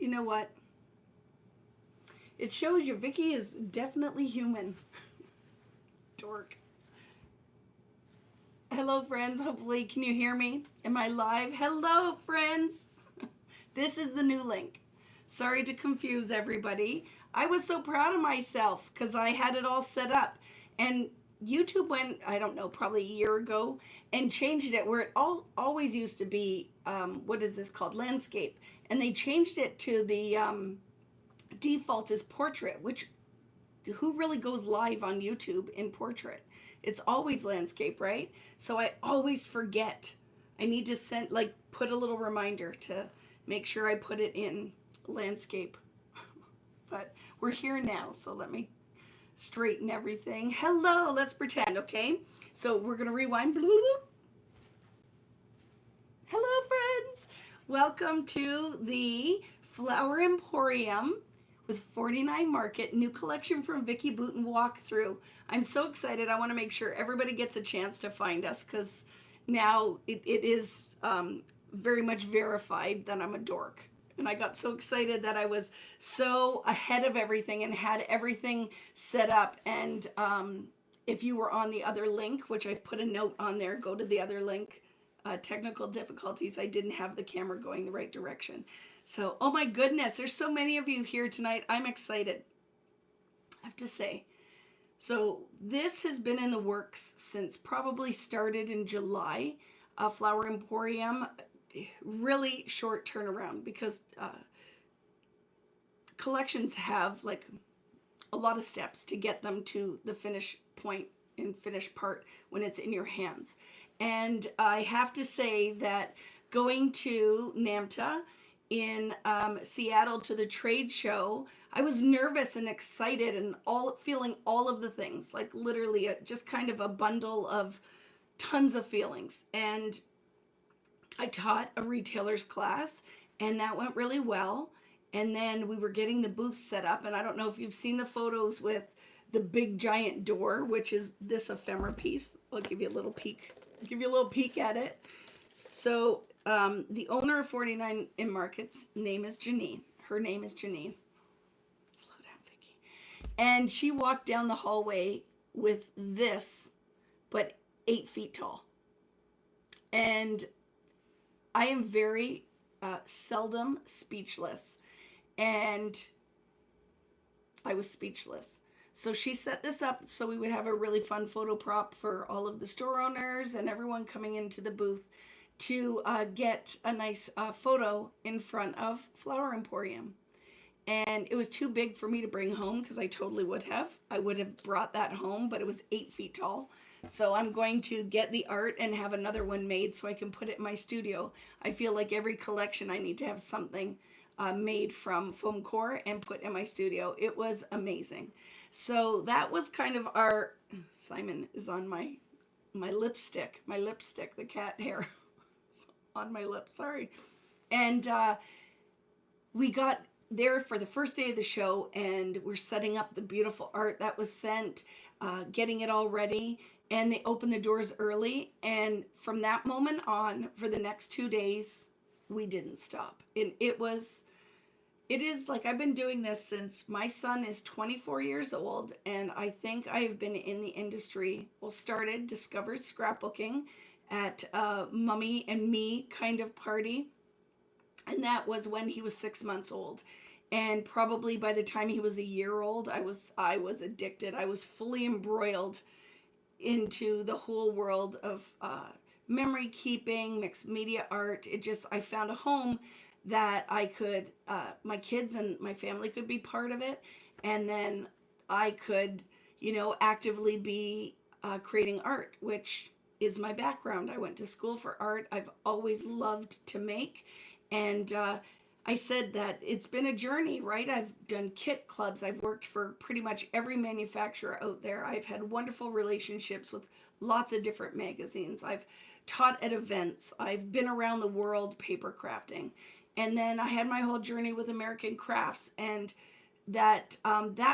You know what? It shows you Vicki is definitely human. Dork. Hello, friends. Hopefully, can you hear me? Am I live? Hello, friends. This is the new link. Sorry to confuse everybody. I was so proud of myself because I had it all set up. And YouTube went, I don't know, probably a year ago and changed it where it always used to be, what is this called? Landscape. And they changed it to the default is portrait, which who really goes live on YouTube in portrait? It's always landscape, right? So I always forget. I need to put a little reminder to make sure I put it in landscape. But we're here now, so let me straighten everything. Hello, let's pretend, okay? So we're gonna rewind. Hello, friends. Welcome to the Flower Emporium with 49 Market, new collection from Vicki Boutin walkthrough. I'm so excited. I want to make sure everybody gets a chance to find us because now it is very much verified that I'm a dork. And I got so excited that I was so ahead of everything and had everything set up. And if you were on the other link, which I've put a note on there, go to the other link. Technical difficulties. I didn't have the camera going the right direction. So, oh my goodness, there's so many of you here tonight. I'm excited, I have to say. So this has been in the works since probably started in July. Flower Emporium, really short turnaround because collections have like a lot of steps to get them to the finish point and finished part when it's in your hands. And I have to say that going to NAMTA in Seattle to the trade show, I was nervous and excited and feeling all of the things, like literally just kind of a bundle of tons of feelings. And I taught a retailer's class and that went really well. And then we were getting the booth set up, and I don't know if you've seen the photos with the big giant door, which is this ephemera piece. I'll give you a little peek. At it. So the owner of 49 in Market's name is Janine. Her name is Janine. Slow down, Vicki. And she walked down the hallway with this, but 8 feet tall. And I am very seldom speechless. And I was speechless. So she set this up so we would have a really fun photo prop for all of the store owners and everyone coming into the booth to get a nice photo in front of Flower Emporium. And it was too big for me to bring home because I totally would have. I would have brought that home, but it was 8 feet tall. So I'm going to get the art and have another one made so I can put it in my studio. I feel like every collection I need to have something made from foam core and put in my studio. It was amazing. So that was kind of our, Simon is on my lipstick, the cat hair on my lip, sorry. And we got there for the first day of the show and we're setting up the beautiful art that was sent, getting it all ready, and they opened the doors early. And from that moment on, for the next 2 days, we didn't stop. And it is like I've been doing this since my son is 24 years old, and I think I've been in the industry, discovered scrapbooking at a Mummy and Me kind of party, and that was when he was 6 months old. And probably by the time he was a year old, I was addicted. I was fully embroiled into the whole world of memory keeping, mixed media art. I found a home that I could, my kids and my family could be part of it. And then I could, actively be creating art, which is my background. I went to school for art. I've always loved to make. And I said that it's been a journey, right? I've done kit clubs. I've worked for pretty much every manufacturer out there. I've had wonderful relationships with lots of different magazines. I've taught at events. I've been around the world paper crafting. And then I had my whole journey with American Crafts, and that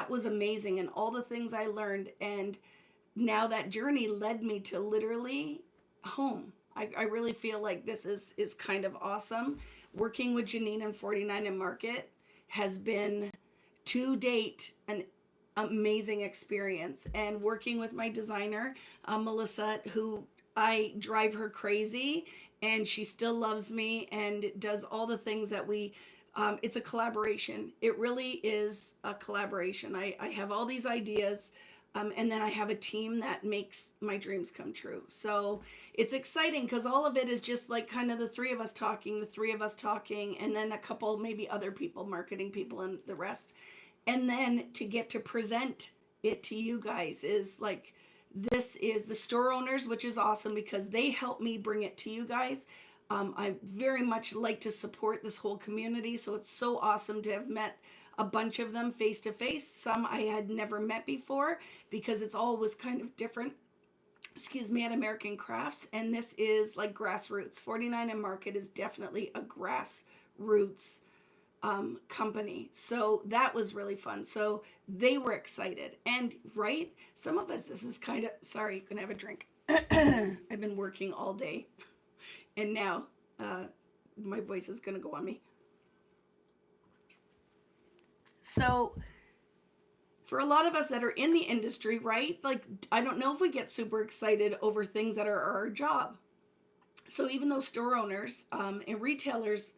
was amazing, and all the things I learned. And now that journey led me to literally home. I really feel like this is kind of awesome. Working with Janine and 49 and Market has been, to date, an amazing experience. And working with my designer, Melissa, who I drive her crazy, and she still loves me and does all the things that we, it's a collaboration. It really is a collaboration. I have all these ideas, and then I have a team that makes my dreams come true. So it's exciting because all of it is just like kind of the three of us talking, and then a couple, maybe other people, marketing people, and the rest. And then to get to present it to you guys is like, this is the store owners, which is awesome because they help me bring it to you guys. I very much like to support this whole community. So it's so awesome to have met a bunch of them face to face. Some I had never met before because it's always kind of different, excuse me, at American Crafts. And this is like grassroots. 49 and Market is definitely a grassroots company. So that was really fun. So they were excited. And right, some of us, this is kind of, sorry, you can have a drink. I've been working all day. And now my voice is going to go on me. So for a lot of us that are in the industry, right? Like, I don't know if we get super excited over things that are our job. So even though store owners and retailers,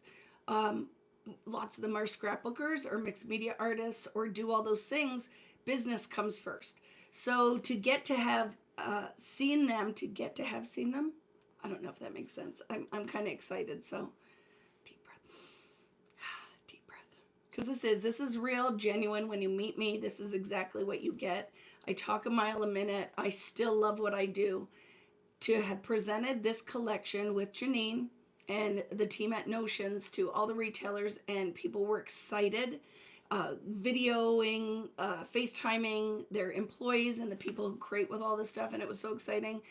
lots of them are scrapbookers or mixed media artists or do all those things, business comes first. So to get to have seen them, I don't know if that makes sense. I'm kind of excited. So deep breath, deep breath. Because this is real, genuine. When you meet me, this is exactly what you get. I talk a mile a minute. I still love what I do. To have presented this collection with Janine and the team at Notions to all the retailers, and people were excited, videoing, FaceTiming their employees and the people who create with all this stuff, and it was so exciting.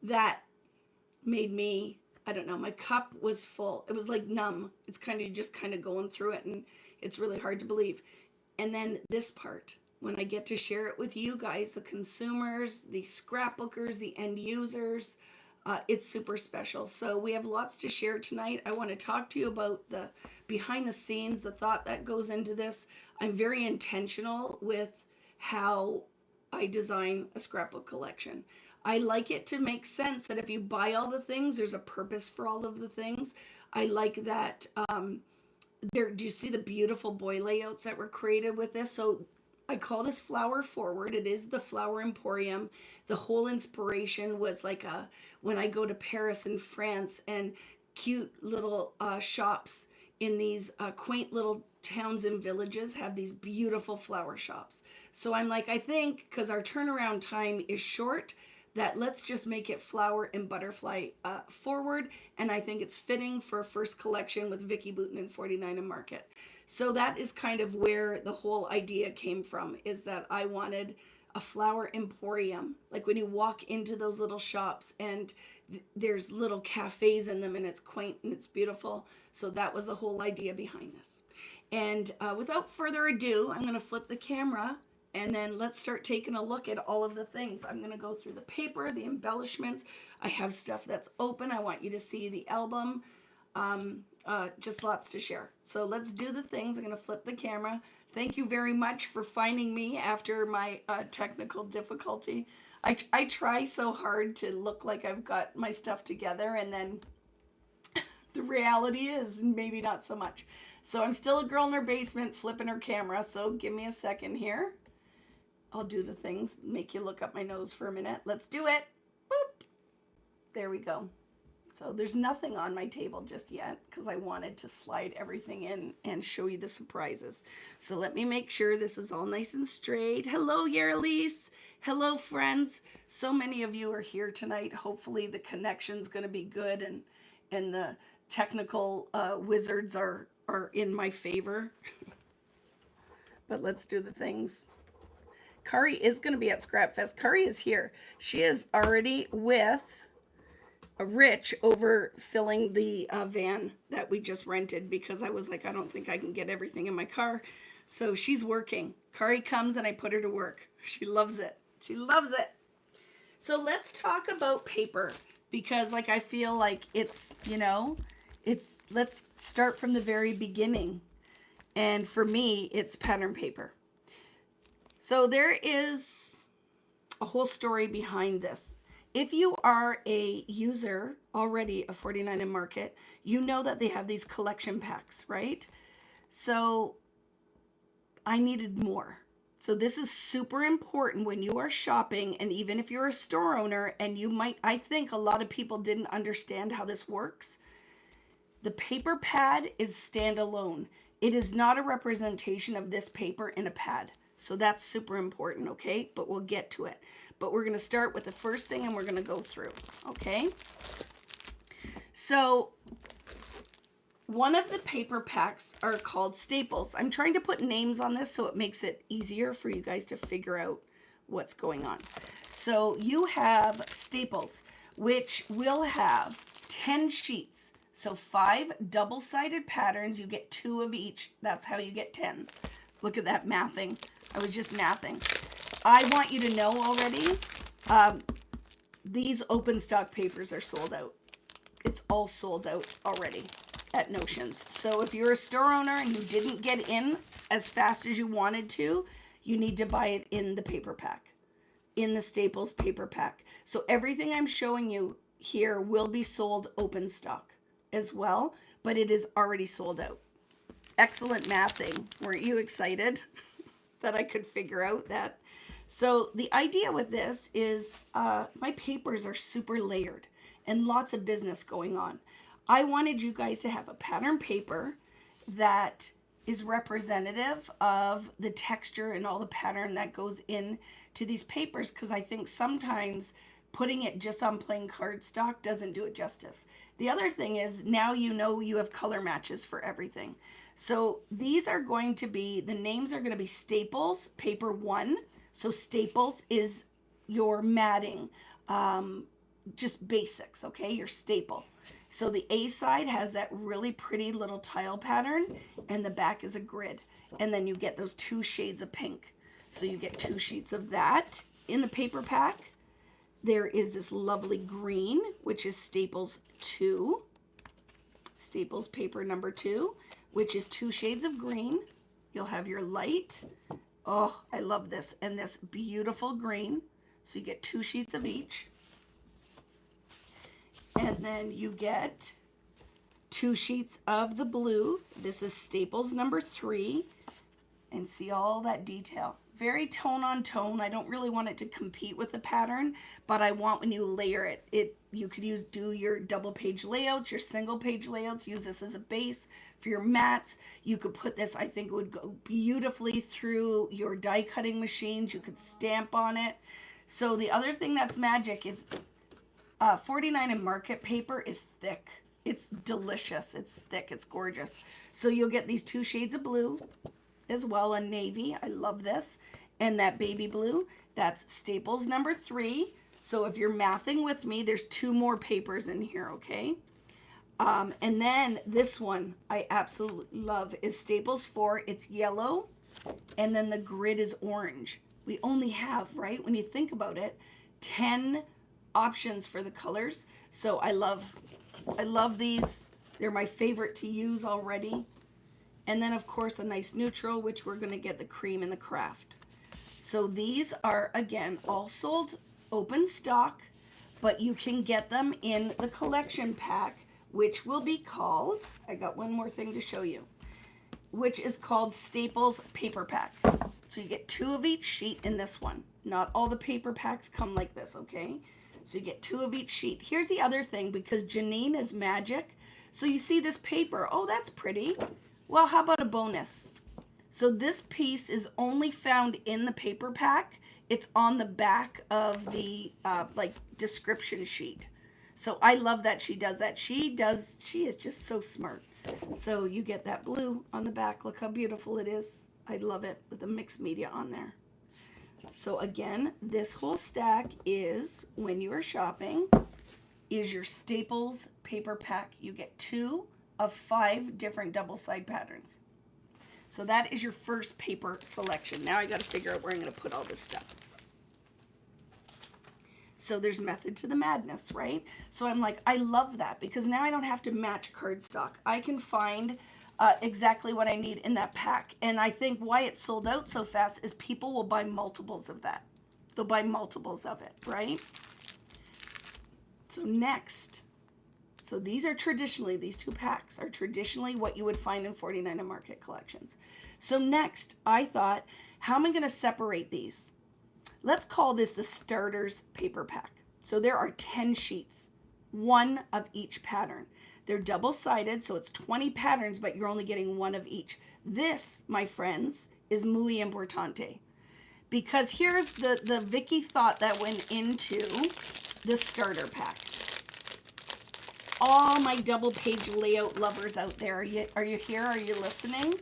That made me, I don't know, my cup was full. It was like numb. It's kind of just kind of going through it, and it's really hard to believe. And then this part, when I get to share it with you guys, the consumers, the scrapbookers, the end users, it's super special. So we have lots to share tonight. I want to talk to you about the behind the scenes, the thought that goes into this. I'm very intentional with how I design a scrapbook collection. I like it to make sense that if you buy all the things, there's a purpose for all of the things. I like that. Do you see the beautiful boy layouts that were created with this? So I call this flower forward. It is the Flower Emporium. The whole inspiration was like when I go to Paris and France, and cute little shops in these quaint little towns and villages have these beautiful flower shops. So I'm like, I think because our turnaround time is short, that let's just make it flower and butterfly forward. And I think it's fitting for a first collection with Vicki Boutin and 49 and Market. So that is kind of where the whole idea came from, is that I wanted a flower emporium. Like when you walk into those little shops and there's little cafes in them, and it's quaint and it's beautiful. So that was the whole idea behind this. And without further ado, I'm going to flip the camera, and then let's start taking a look at all of the things. I'm going to go through the paper, the embellishments. I have stuff that's open. I want you to see the album. Just lots to share. So let's do the things. I'm going to flip the camera. Thank you very much for finding me after my technical difficulty. I try so hard to look like I've got my stuff together, and then the reality is maybe not so much. So I'm still a girl in her basement flipping her camera. So give me a second here. I'll do the things, make you look up my nose for a minute. Let's do it. Boop. There we go. So there's nothing on my table just yet because I wanted to slide everything in and show you the surprises. So let me make sure this is all nice and straight. Hello, Yarlise. Hello, friends. So many of you are here tonight. Hopefully the connection's going to be good, and the technical wizards are in my favor. But let's do the things. Kari is going to be at Scrapfest. Kari is here. She is already with Rich over filling the van that we just rented, because I was like, I don't think I can get everything in my car. So she's working. Kari comes and I put her to work. She loves it. She loves it. So let's talk about paper, because like I feel like it's, let's start from the very beginning. And for me, it's pattern paper. So there is a whole story behind this. If you are a user already of 49 and Market, you know that they have these collection packs, right? So I needed more. So this is super important when you are shopping, and even if you're a store owner and you might, I think a lot of people didn't understand how this works. The paper pad is standalone. It is not a representation of this paper in a pad. So that's super important, okay? But we'll get to it. But we're going to start with the first thing and we're going to go through, okay? So one of the paper packs are called staples. I'm trying to put names on this so it makes it easier for you guys to figure out what's going on. So you have staples, which will have 10 sheets. So 5 double-sided patterns. You get 2 of each. That's how you get 10. Look at that mathing. I was just mathing. I want you to know already, these open stock papers are sold out. It's all sold out already at Notions. So if you're a store owner and you didn't get in as fast as you wanted to, you need to buy it in the paper pack, in the Staples paper pack. So everything I'm showing you here will be sold open stock as well, but it is already sold out. Excellent mathing. Weren't you excited that I could figure out that? So the idea with this is my papers are super layered and lots of business going on. I wanted you guys to have a pattern paper that is representative of the texture and all the pattern that goes in to these papers, because I think sometimes putting it just on plain cardstock doesn't do it justice. The other thing is, now you know you have color matches for everything. So these are going to be, the names are going to be Staples, paper 1. So Staples is your matting, just basics, okay? Your staple. So the A side has that really pretty little tile pattern, and the back is a grid. And then you get those 2 shades of pink. So you get 2 sheets of that in the paper pack. There is this lovely green, which is Staples 2. Staples paper number 2, which is 2 shades of green. You'll have your light. Oh, I love this. And this beautiful green. So you get 2 sheets of each. And then you get 2 sheets of the blue. This is Staples number 3. And see all that detail. Very tone on tone. I don't really want it to compete with the pattern, but I want when you layer it, you could do your double page layouts, your single page layouts, use this as a base for your mats. You could put this, I think it would go beautifully through your die cutting machines. You could stamp on it. So the other thing that's magic is 49 and Market paper is thick. It's delicious. It's thick. It's gorgeous. So you'll get these 2 shades of blue as well, a navy. I love this. And that baby blue, that's Staples number 3. So if you're mathing with me, there's 2 more papers in here, okay? And then this one I absolutely love is Staples 4. It's yellow, and then the grid is orange. We only have, right, when you think about it, 10 options for the colors. So I love these. They're my favorite to use already. And then, of course, a nice neutral, which we're going to get the cream and the craft. So these are, again, all sold open stock, but you can get them in the collection pack, which will be called, I got one more thing to show you, which is called Staples Paper Pack. So you get 2 of each sheet in this one. Not all the paper packs come like this, okay? So you get 2 of each sheet. Here's the other thing, because Janine is magic. So you see this paper. Oh, that's pretty. Well, how about a bonus? So this piece is only found in the paper pack. It's on the back of the description sheet. So I love that she does that. She is just so smart. So you get that blue on the back. Look how beautiful it is. I love it with the mixed media on there. So again, this whole stack is, when you are shopping, is your Staples paper pack. You get 2 of 5 different double side patterns. So that is your first paper selection. Now I got to figure out where I'm going to put all this stuff. So there's method to the madness, right? So I'm like, I love that, because now I don't have to match cardstock. I can find exactly what I need in that pack. And I think why it sold out so fast is people will buy multiples of that. They'll buy multiples of it, right? So next, so these are traditionally, these 2 packs are traditionally what you would find in 49 and Market collections. So next, I thought, how am I going to separate these? Let's call this the starters paper pack. So there are 10 sheets, 1 of each pattern. They're double-sided, so it's 20 patterns, but you're only getting 1 of each. This, my friends, is muy importante. Because here's the Vicki thought that went into the starter pack. All my double page layout lovers out there, are you here? Are you listening?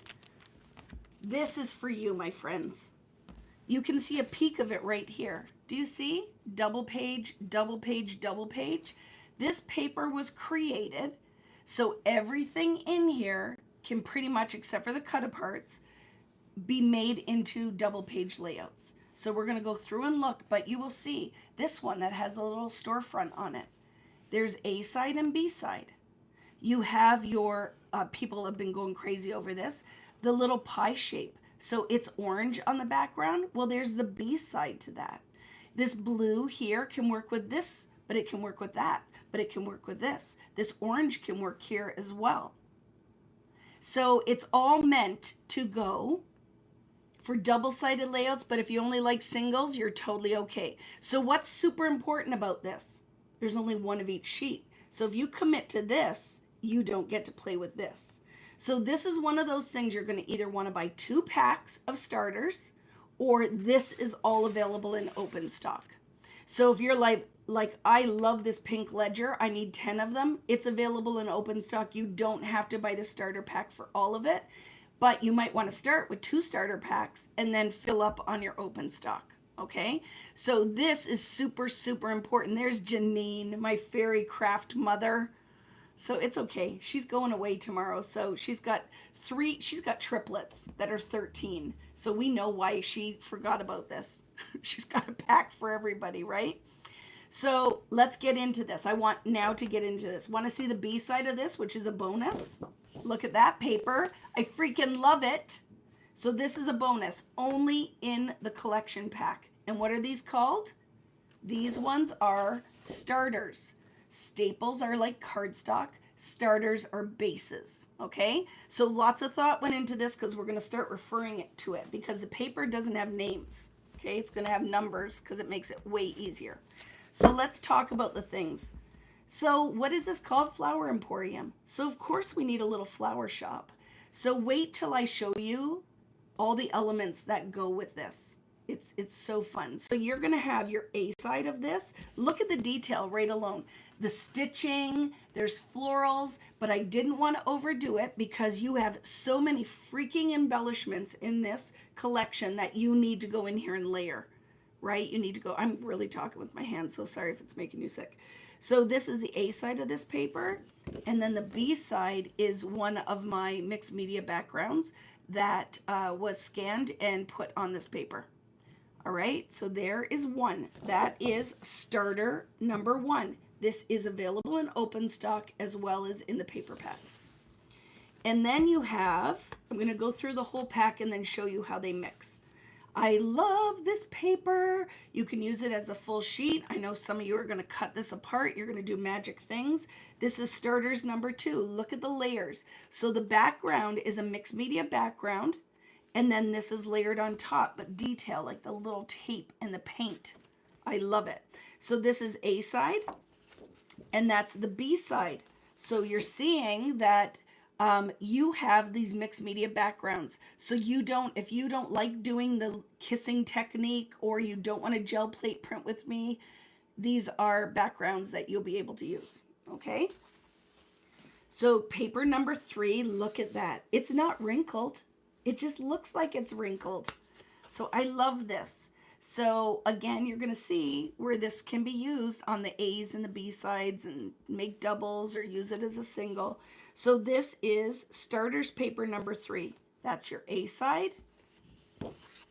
This is for you, my friends. You can see a peek of it right here. Do you see? Double page, double page, double page. This paper was created so everything in here can pretty much, except for the cut aparts, be made into double page layouts. So we're going to go through and look, but you will see this one that has a little storefront on it. There's A side and B side. You have your, people have been going crazy over this, the little pie shape. So it's orange on the background. Well, there's the B side to that. This blue here can work with this, but it can work with that, but it can work with this. This orange can work here as well. So it's all meant to go for double-sided layouts, but if you only like singles, you're totally okay. So what's super important about this? There's only 1 of each sheet. So if you commit to this, you don't get to play with this. So this is one of those things you're going to either want to buy 2 packs of starters, or this is all available in open stock. So if you're like I love this pink ledger, I need 10 of them, it's available in open stock. You don't have to buy the starter pack for all of it, but you might want to start with 2 starter packs and then fill up on your open stock. Okay, so this is super, super important. There's Janine, my fairy craft mother. So it's okay. She's going away tomorrow. So she's got triplets that are 13. So we know why she forgot about this. She's got a pack for everybody, right? So let's get into this. I want now to get into this. Want to see the B side of this, which is a bonus? Look at that paper. I freaking love it. So this is a bonus only in the collection pack. And what are these called? These ones are starters. Staples are like cardstock. Starters are bases. Okay? So lots of thought went into this because we're going to start referring it to it because the paper doesn't have names. Okay? It's going to have numbers because it makes it way easier. So let's talk about the things. So what is this called? Flower Emporium. So of course we need a little flower shop. So wait till I show you all the elements that go with this. It's so fun. So you're going to have your A side of this. Look at the detail right alone. The stitching, there's florals, but I didn't want to overdo it because you have so many freaking embellishments in this collection that you need to go in here and layer, right? You need to go, I'm really talking with my hands, so sorry if it's making you sick. So this is the A side of this paper, and then the B side is one of my mixed media backgrounds that was scanned and put on this paper. All right, so there is one. That is starter number 1. This is available in open stock as well as in the paper pack. And then you have, I'm going to go through the whole pack and then show you how they mix. I love this paper. You can use it as a full sheet. I know some of you are going to cut this apart. You're going to do magic things. This is starters number 2. Look at the layers. So the background is a mixed media background. And then this is layered on top, but detail like the little tape and the paint. I love it. So this is A side, and that's the B side. So you're seeing that you have these mixed media backgrounds. So if you don't like doing the kissing technique or you don't want to gel plate print with me, these are backgrounds that you'll be able to use. Okay. So paper number 3, look at that. It's not wrinkled. It just looks like it's wrinkled. So I love this. So again, you're going to see where this can be used on the A's and the B sides and make doubles or use it as a single. So this is starters paper number 3. That's your A side.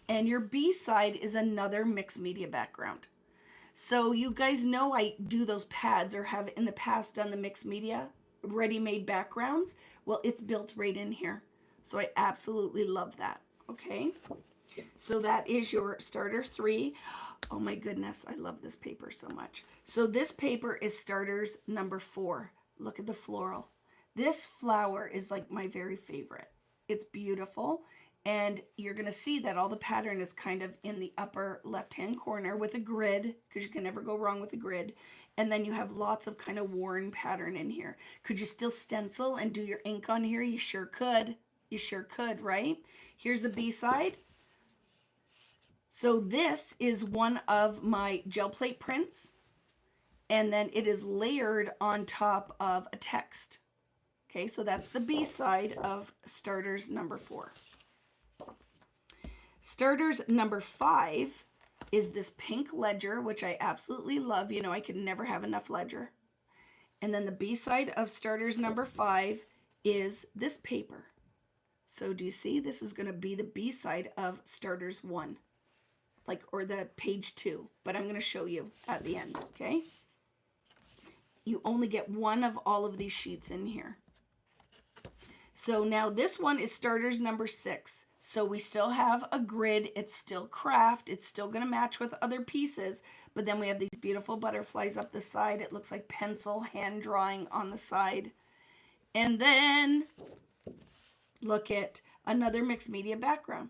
And your B side is another mixed media background. So you guys know I do those pads or have in the past done the mixed media ready-made backgrounds. Well, it's built right in here. So I absolutely love that. Okay. So that is your starter 3. Oh my goodness, I love this paper so much. So this paper is starters number 4. Look at the floral. This flower is like my very favorite. It's beautiful. And you're going to see that all the pattern is kind of in the upper left-hand corner with a grid, because you can never go wrong with a grid. And then you have lots of kind of worn pattern in here. Could you still stencil and do your ink on here? You sure could. You sure could, right? Here's the B side. So this is one of my gel plate prints. And then it is layered on top of a text. Okay, so that's the B side of starters number 4. Starters number 5 is this pink ledger, which I absolutely love. You know, I could never have enough ledger. And then the B side of starters number 5 is this paper. So do you see? This is going to be the B side of starters 1, like, or the page 2, but I'm going to show you at the end. Okay. You only get one of all of these sheets in here. So now this one is starters number 6. So we still have a grid. It's still craft. It's still going to match with other pieces. But then we have these beautiful butterflies up the side. It looks like pencil hand drawing on the side. And then look at another mixed media background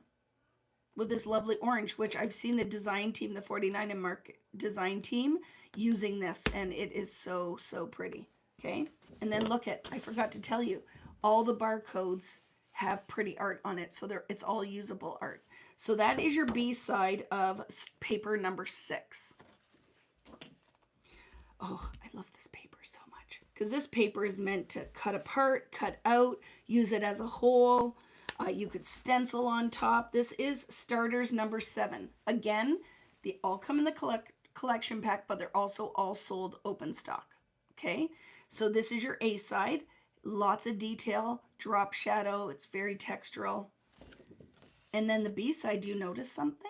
with this lovely orange, which I've seen the design team, the 49 and Mark design team, using this. And it is so, so pretty. Okay. And then look at, I forgot to tell you, all the barcodes have pretty art on it, so it's all usable art. So that is your B side of paper number 6. Oh, I love this paper so much, because this paper is meant to cut apart, cut out, use it as a whole. You could stencil on top. This is starters number 7. Again, they all come in the collection pack, but they're also all sold open stock. Okay, so this is your A side. Lots of detail, drop shadow. It's very textural. And then the B side, do you notice something?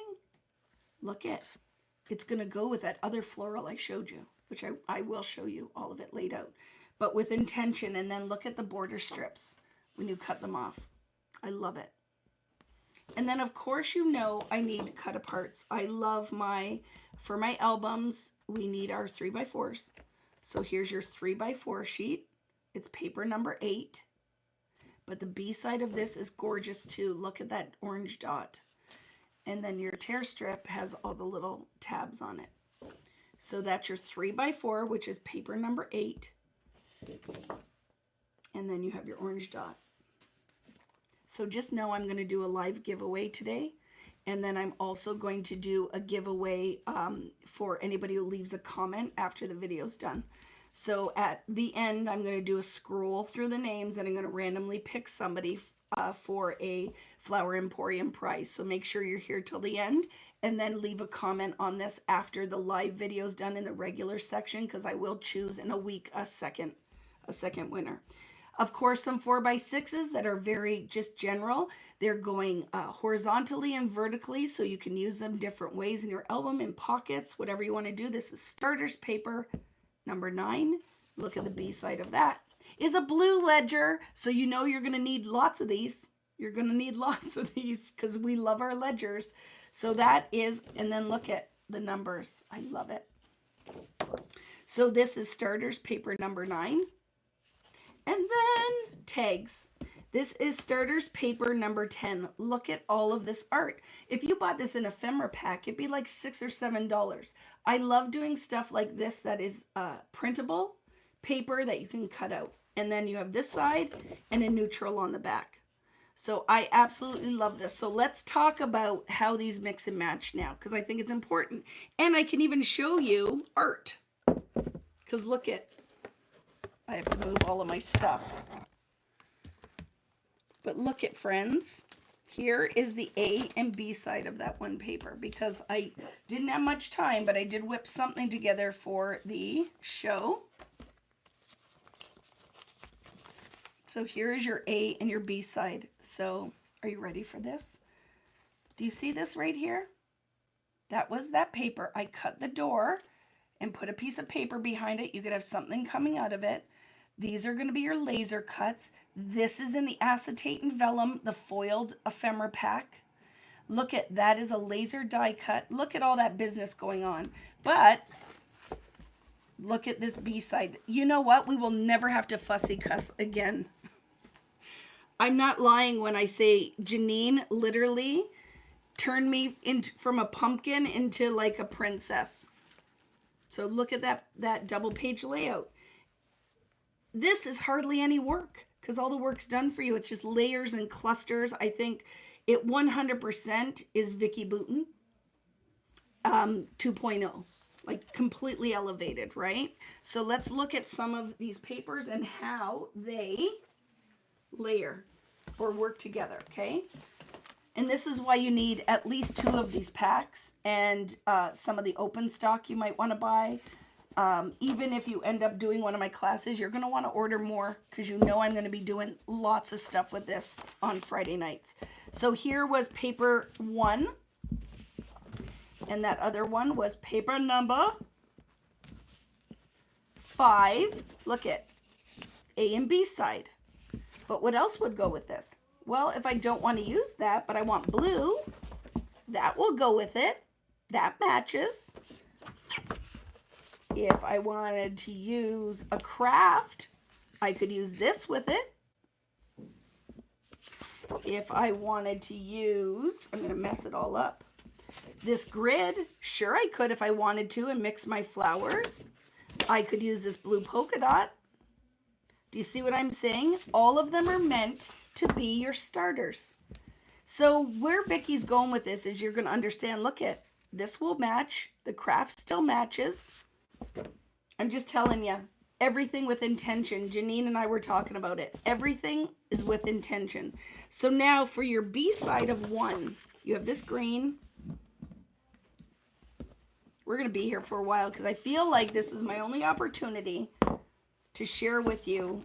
Look at, it's going to go with that other floral I showed you, which I will show you all of it laid out, but with intention. And then look at the border strips when you cut them off. I love it. And then of course, you know, I need cut aparts. I love for my albums, we need our 3x4s. So here's your 3x4 sheet. It's paper number 8, but the B side of this is gorgeous too. Look at that orange dot. And then your tear strip has all the little tabs on it. So that's your 3x4, which is paper number 8. And then you have your orange dot. So just know I'm going to do a live giveaway today. And then I'm also going to do a giveaway for anybody who leaves a comment after the video's done. So at the end, I'm going to do a scroll through the names, and I'm going to randomly pick somebody for a Flower Emporium prize. So make sure you're here till the end, and then leave a comment on this after the live video is done in the regular section, because I will choose in a week a second winner. Of course, some 4x6s that are very just general. They're going horizontally and vertically, so you can use them different ways in your album, in pockets, whatever you want to do. This is starters paper number 9. Look at the B side of that. Is a blue ledger, so you know you're going to need lots of these. You're going to need lots of these because we love our ledgers. So that is, and then look at the numbers. I love it. So this is starters paper number 9. And then tags. This is starters paper number 10. Look at all of this art. If you bought this in Ephemera pack, it'd be like $6 or $7. I love doing stuff like this that is printable paper that you can cut out. And then you have this side and a neutral on the back. So I absolutely love this. So let's talk about how these mix and match now, because I think it's important. And I can even show you art. Because look at, I have to move all of my stuff. But look at, friends, here is the A and B side of that one paper, because I didn't have much time, but I did whip something together for the show. So here is your A and your B side. So are you ready for this? Do you see this right here? That was that paper. I cut the door and put a piece of paper behind it. You could have something coming out of it. These are going to be your laser cuts. This is in the acetate and vellum, the foiled ephemera pack. Look at that is a laser die cut. Look at all that business going on. But look at this B side. You know what? We will never have to fussy cuss again. I'm not lying when I say Janine literally turned me from a pumpkin into like a princess. So look at that double page layout. This is hardly any work because all the work's done for you. It's just layers and clusters. I think it 100% is Vicki Boutin 2.0, like completely elevated, right? So let's look at some of these papers and how they layer or work together, okay? And this is why you need at least 2 of these packs and some of the open stock you might want to buy. Even if you end up doing one of my classes, you're going to want to order more because you know I'm going to be doing lots of stuff with this on Friday nights. So here was paper 1. And that other one was paper number 5. Look at A and B side. But what else would go with this? Well, if I don't want to use that, but I want blue, that will go with it. That matches. If I wanted to use a craft, I could use this with it. If I wanted to use, I'm going to mess it all up, this grid, sure I could if I wanted to and mix my flowers. I could use this blue polka dot. Do you see what I'm saying? All of them are meant to be your starters. So where Vicki's going with this is you're going to understand, look at, this will match. The craft still matches. I'm just telling you, everything with intention. Janine and I were talking about it. Everything is with intention. So now for your B side of 1, you have this green. We're going to be here for a while because I feel like this is my only opportunity to share with you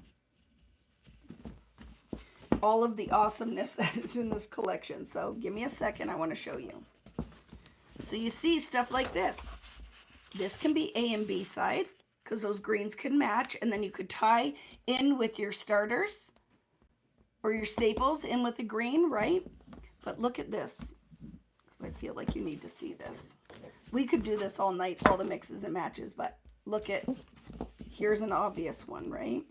all of the awesomeness that is in this collection. So give me a second. I want to show you. So you see stuff like this. This can be A and B side because those greens can match. And then you could tie in with your starters or your staples in with the green, right? But look at this because I feel like you need to see this. We could do this all night, all the mixes and matches, but look at, here's an obvious one, right?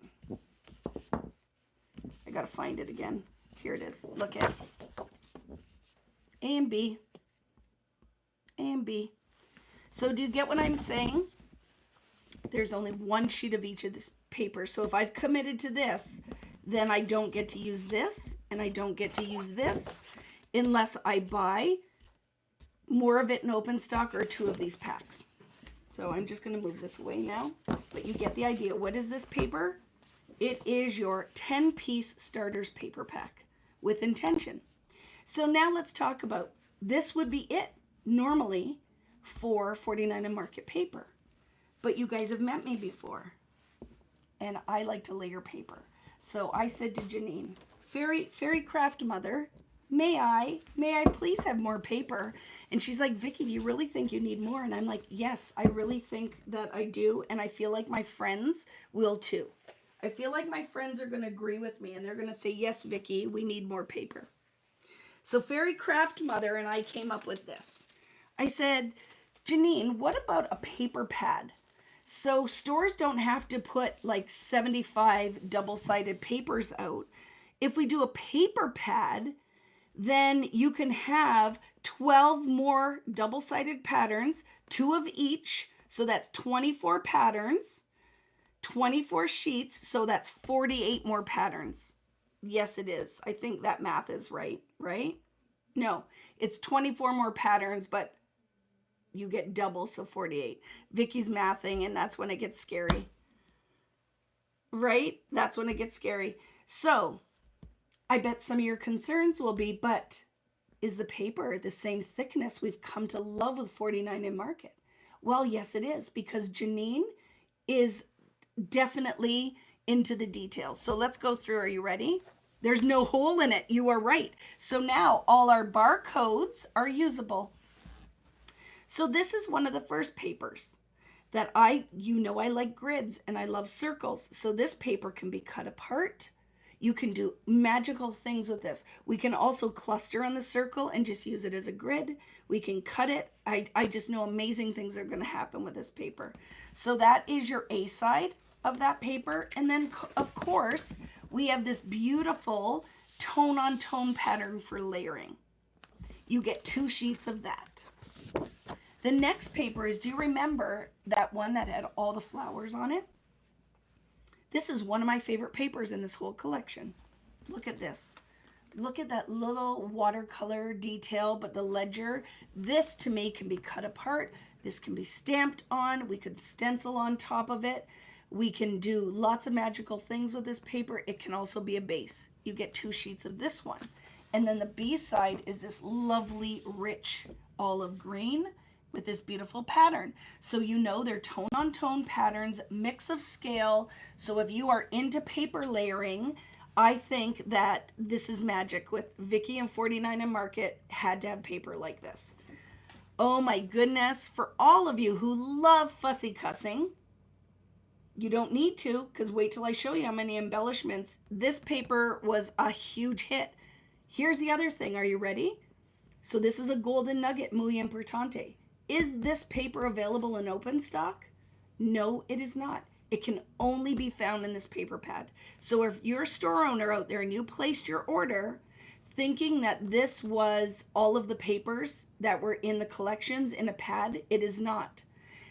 I gotta find it again. Here it is. Look at A and B. A and B. So do you get what I'm saying? There's only 1 sheet of each of this paper. So if I've committed to this, then I don't get to use this, and I don't get to use this unless I buy more of it in open stock or 2 of these packs. So I'm just going to move this away now, but you get the idea. What is this paper? It is your 10-piece starters paper pack with intention. So now let's talk about, this would be it normally for $49 in market paper. But you guys have met me before, and I like to layer paper. So I said to Janine, Fairy Craft Mother, may I please have more paper? And she's like, Vicki, do you really think you need more? And I'm like, yes, I really think that I do. And I feel like my friends will too. I feel like my friends are going to agree with me and they're going to say, yes, Vicki, we need more paper. So Fairy Craft Mother and I came up with this. I said, Janine, what about a paper pad? So stores don't have to put like 75 double-sided papers out. If we do a paper pad, then you can have 12 more double-sided patterns, 2 of each. So that's 24 patterns, 24 sheets. So that's 48 more patterns. Yes, it is. I think that math is right, right? No, it's 24 more patterns, but you get double, so 48. Vicki's mathing, and that's when it gets scary. Right? That's when it gets scary. So I bet some of your concerns will be, but is the paper the same thickness we've come to love with $49 in market? Well, yes, it is, because Janine is definitely into the details. So let's go through. Are you ready? There's no hole in it. You are right. So now all our barcodes are usable. So this is one of the first papers. that you know I like grids and I love circles. So this paper can be cut apart. You can do magical things with this. We can also cluster on the circle and just use it as a grid. We can cut it. I just know amazing things are going to happen with this paper. So that is your A side of that paper. And then, of course, we have this beautiful tone on tone pattern for layering. You get 2 sheets of that. The next paper is, do you remember that one that had all the flowers on it? This is one of my favorite papers in this whole collection. Look at this. Look at that little watercolor detail, but the ledger, this to me can be cut apart. This can be stamped on. We could stencil on top of it. We can do lots of magical things with this paper. It can also be a base. You get 2 sheets of this one. And then the B side is this lovely, rich olive green with this beautiful pattern. So you know they're tone on tone patterns, mix of scale. So if you are into paper layering, I think that this is magic. With Vicki and 49 and Market had to have paper like this. Oh my goodness, for all of you who love fussy cussing, you don't need to, because wait till I show you how many embellishments. This paper was a huge hit. Here's the other thing. Are you ready? So this is a golden nugget, muy importante. Is this paper available in open stock? No, it is not. It can only be found in this paper pad. So if you're a store owner out there and you placed your order thinking that this was all of the papers that were in the collections in a pad, it is not.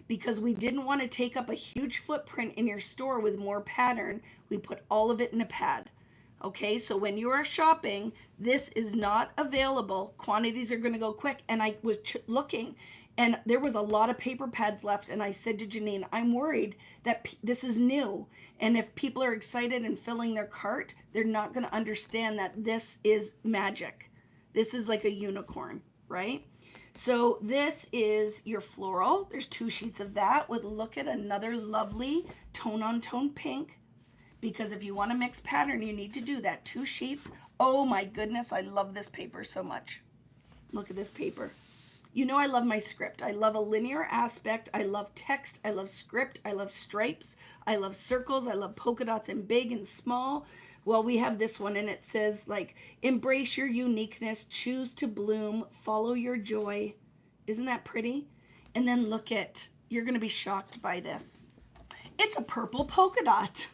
Because we didn't want to take up a huge footprint in your store with more pattern, we put all of it in a pad. Okay, so when you are shopping, this is not available. Quantities are going to go quick. And I was looking, and there was a lot of paper pads left. And I said to Janine, I'm worried that this is new. And if people are excited and filling their cart, they're not going to understand that this is magic. This is like a unicorn, right? So this is your floral. There's 2 sheets of that with, look at another lovely tone on tone pink. Because if you want to mix pattern, you need to do that. 2 sheets. Oh my goodness, I love this paper so much. Look at this paper. You know I love my script. I love a linear aspect. I love text. I love script. I love stripes. I love circles. I love polka dots in big and small. Well, we have this one, and it says, like, embrace your uniqueness, choose to bloom, follow your joy. Isn't that pretty? And then look at, you're going to be shocked by this. It's a purple polka dot.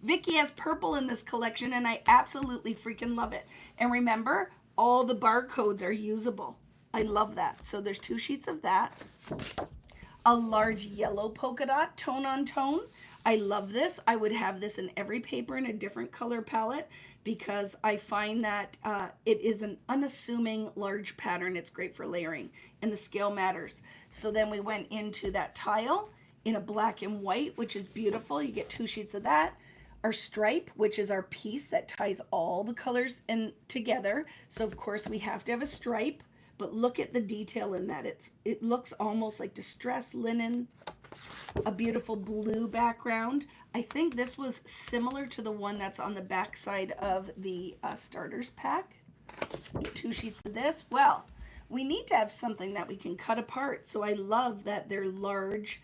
Vicki has purple in this collection, and I absolutely freaking love it. And remember, all the barcodes are usable. I love that. So there's 2 sheets of that. A large yellow polka dot, tone on tone. I love this. I would have this in every paper in a different color palette because I find that it is an unassuming large pattern. It's great for layering, and the scale matters. So then we went into that tile in a black and white, which is beautiful. You get 2 sheets of that. Our stripe, which is our piece that ties all the colors in together. So of course we have to have a stripe, but look at the detail in that. It looks almost like distressed linen, a beautiful blue background. I think this was similar to the one that's on the back side of the starters pack. 2 sheets of this. Well, we need to have something that we can cut apart. So I love that they're large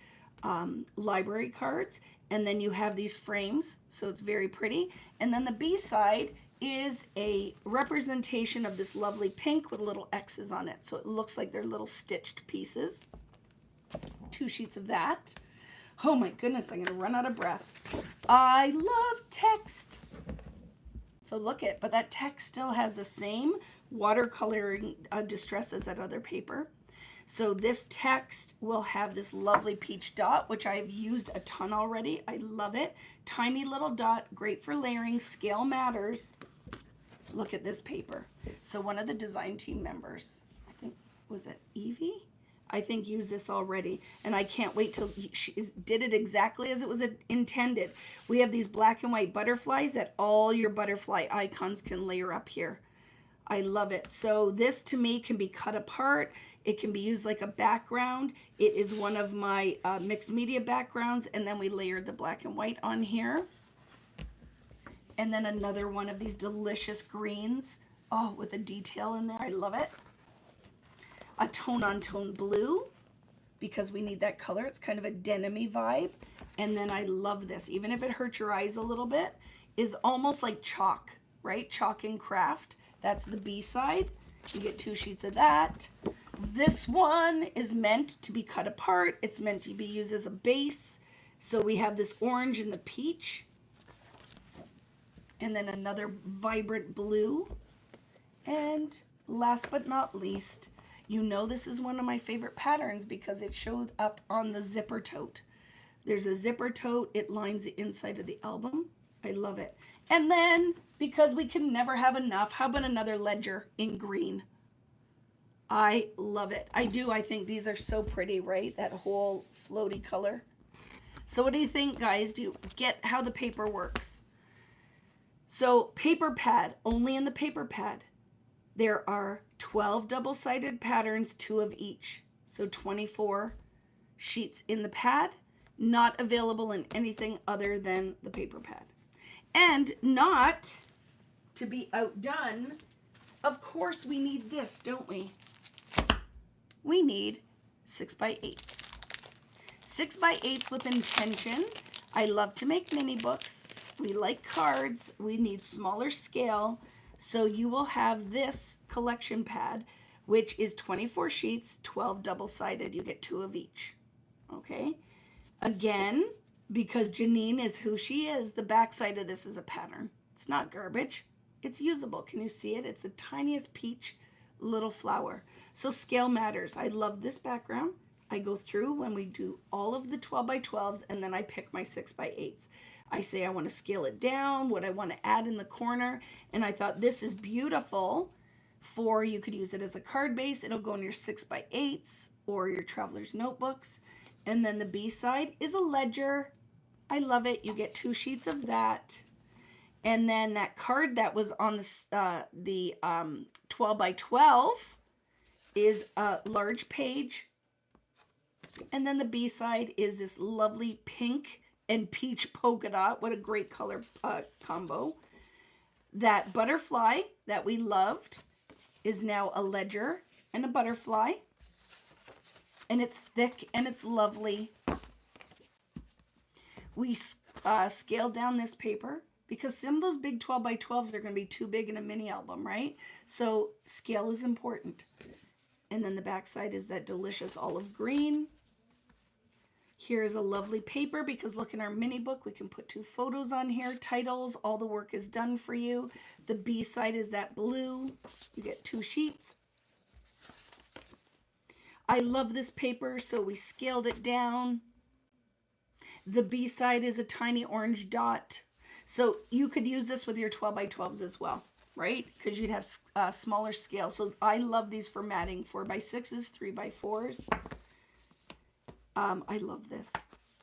library cards. And then you have these frames, so it's very pretty. And then the B side is a representation of this lovely pink with little X's on it. So it looks like they're little stitched pieces. 2 sheets of that. Oh my goodness, I'm gonna run out of breath. I love text. So look at, but that text still has the same watercoloring distress as that other paper. So this text will have this lovely peach dot, which I've used a ton already. I love it. Tiny little dot, great for layering, scale matters. Look at this paper. So one of the design team members, I think, was it Evie? I think used this already, and I can't wait till she did it exactly as it was intended. We have these black and white butterflies that all your butterfly icons can layer up here. I love it. So this to me can be cut apart. It can be used like a background. It is one of my mixed media backgrounds, and then we layered the black and white on here. And then another one of these delicious greens. Oh, with a detail in there. I love it. A tone on tone blue. because we need that color. It's kind of a denim-y vibe. And then I love this, even if it hurts your eyes a little bit, is almost like chalk, right? Chalk and craft. That's the B side. You get 2 sheets of that. This one is meant to be cut apart. It's meant to be used as a base. So we have this orange and the peach. And then another vibrant blue. And last but not least, you know this is one of my favorite patterns because it showed up on the zipper tote. There's a zipper tote. It lines the inside of the album. I love it. And then, because we can never have enough, how about another ledger in green? I love it. I do. I think these are so pretty, right? That whole floaty color. So what do you think, guys? Do you get how the paper works? So paper pad, only in the paper pad, there are 12 double-sided patterns, 2 of each. So 24 sheets in the pad, not available in anything other than the paper pad. And not to be outdone, of course we need this, don't we? We need 6x8s. 6x8s with intention. I love to make mini books. We like cards. We need smaller scale. So you will have this collection pad, which is 24 sheets, 12 double-sided. You get 2 of each. Okay? Again, because Janine is who she is, the back side of this is a pattern. It's not garbage. It's usable. Can you see it? It's the tiniest peach little flower. So scale matters. I love this background. I go through when we do all of the 12x12s, and then I pick my 6x8s. I say I want to scale it down, what I want to add in the corner, and I thought this is beautiful for, you could use it as a card base. It'll go in your 6x8s or your traveler's notebooks. And then the B side is a ledger. I love it. You get 2 sheets of that. And then that card that was on the 12x12 is a large page. And then the B side is this lovely pink and peach polka dot. What a great color combo. That butterfly that we loved is now a ledger and a butterfly. And it's thick and it's lovely. We scaled down this paper because some of those big 12x12s are going to be too big in a mini album, right? So scale is important. And then the back side is that delicious olive green. Here's a lovely paper because look in our mini book, we can put 2 photos on here, titles, all the work is done for you. The B side is that blue. You get 2 sheets. I love this paper, so we scaled it down. The B side is a tiny orange dot. So you could use this with your 12x12s as well, right? Because you'd have smaller scale. So I love these for matting, 4x6s, 3x4s. I love this.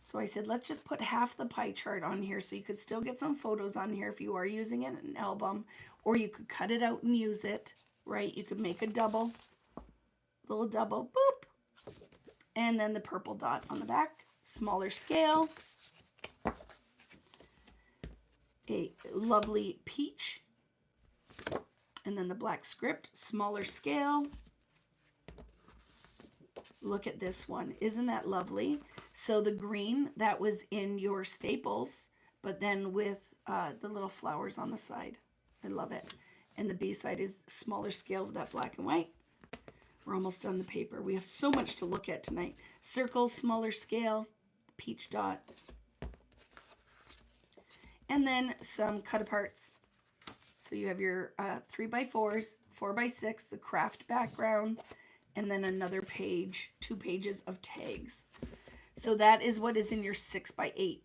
So I said, let's just put half the pie chart on here so you could still get some photos on here if you are using it in an album, or you could cut it out and use it, right? You could make a double, little double, boop. And then the purple dot on the back, smaller scale. A lovely peach. And then the black script, smaller scale. Look at this one. Isn't that lovely? So the green, that was in your staples, but then with the little flowers on the side. I love it. And the B side is smaller scale with that black and white. We're almost done the paper. We have so much to look at tonight. Circle, smaller scale, peach dot. And then some cut aparts. So you have your 3x4s, 4x6, the craft background, and then another page, 2 pages of tags. So that is what is in your 6x8.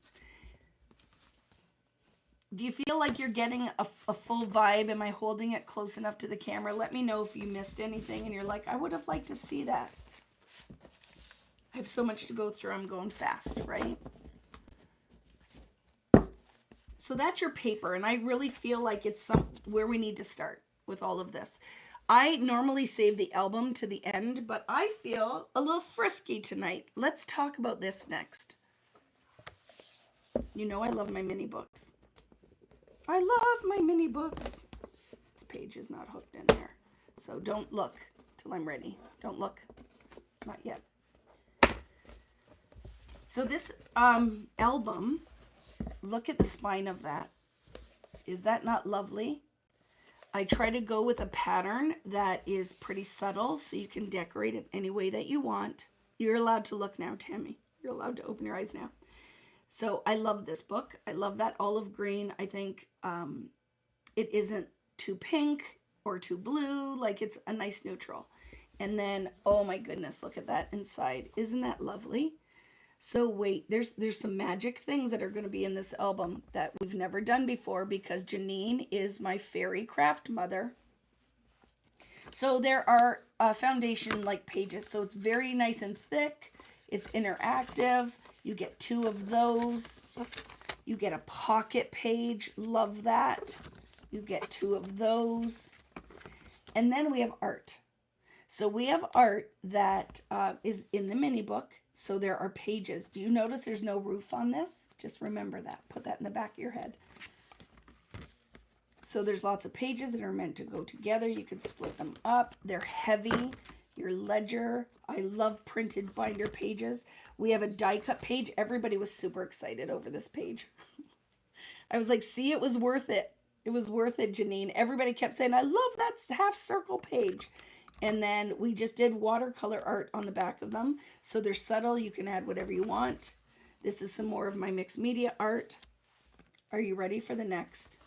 Do you feel like you're getting a full vibe? Am I holding it close enough to the camera? Let me know if you missed anything and you're like, I would have liked to see that. I have so much to go through. I'm going fast, right? So that's your paper, and I really feel like it's where we need to start with all of this. I normally save the album to the end, but I feel a little frisky tonight. Let's talk about this next. You know I love my mini books. I love my mini books. This page is not hooked in there, so don't look till I'm ready. Don't look. Not yet. So this album, look at the spine of that. Is that not lovely? I try to go with a pattern that is pretty subtle so you can decorate it any way that you want. You're allowed to look now, Tammy. You're allowed to open your eyes now. So I love this book. I love that olive green. I think it isn't too pink or too blue. Like, it's a nice neutral. And then, oh my goodness, look at that inside. Isn't that lovely? So wait, there's some magic things that are going to be in this album that we've never done before because Janine is my fairy craft mother. So there are foundation like pages. So it's very nice and thick. It's interactive. You get 2 of those. You get a pocket page. Love that. You get 2 of those. And then we have art. So we have art that is in the mini book. So there are pages. Do you notice there's no roof on this? Just remember that. Put that in the back of your head. So there's lots of pages that are meant to go together. You could split them up. They're heavy. Your ledger. I love printed binder pages. We have a die cut page. Everybody was super excited over this page. I was like, see, it was worth it. It was worth it, Janine. Everybody kept saying, I love that half circle page. And then we just did watercolor art on the back of them. So they're subtle. You can add whatever you want. This is some more of my mixed media art. Are you ready for the next?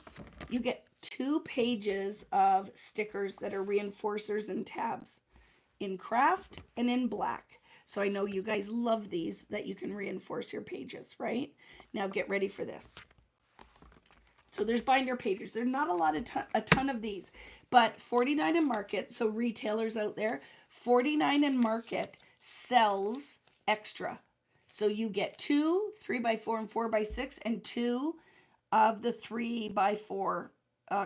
You get 2 pages of stickers that are reinforcers and tabs in craft and in black. So I know you guys love these that you can reinforce your pages, right? Now get ready for this. So there's binder pages. There's not a ton of these, but 49 and Market, so retailers out there, 49 and Market sells extra. So you get 2 3x4 and 4x6 and 2 of the 3x4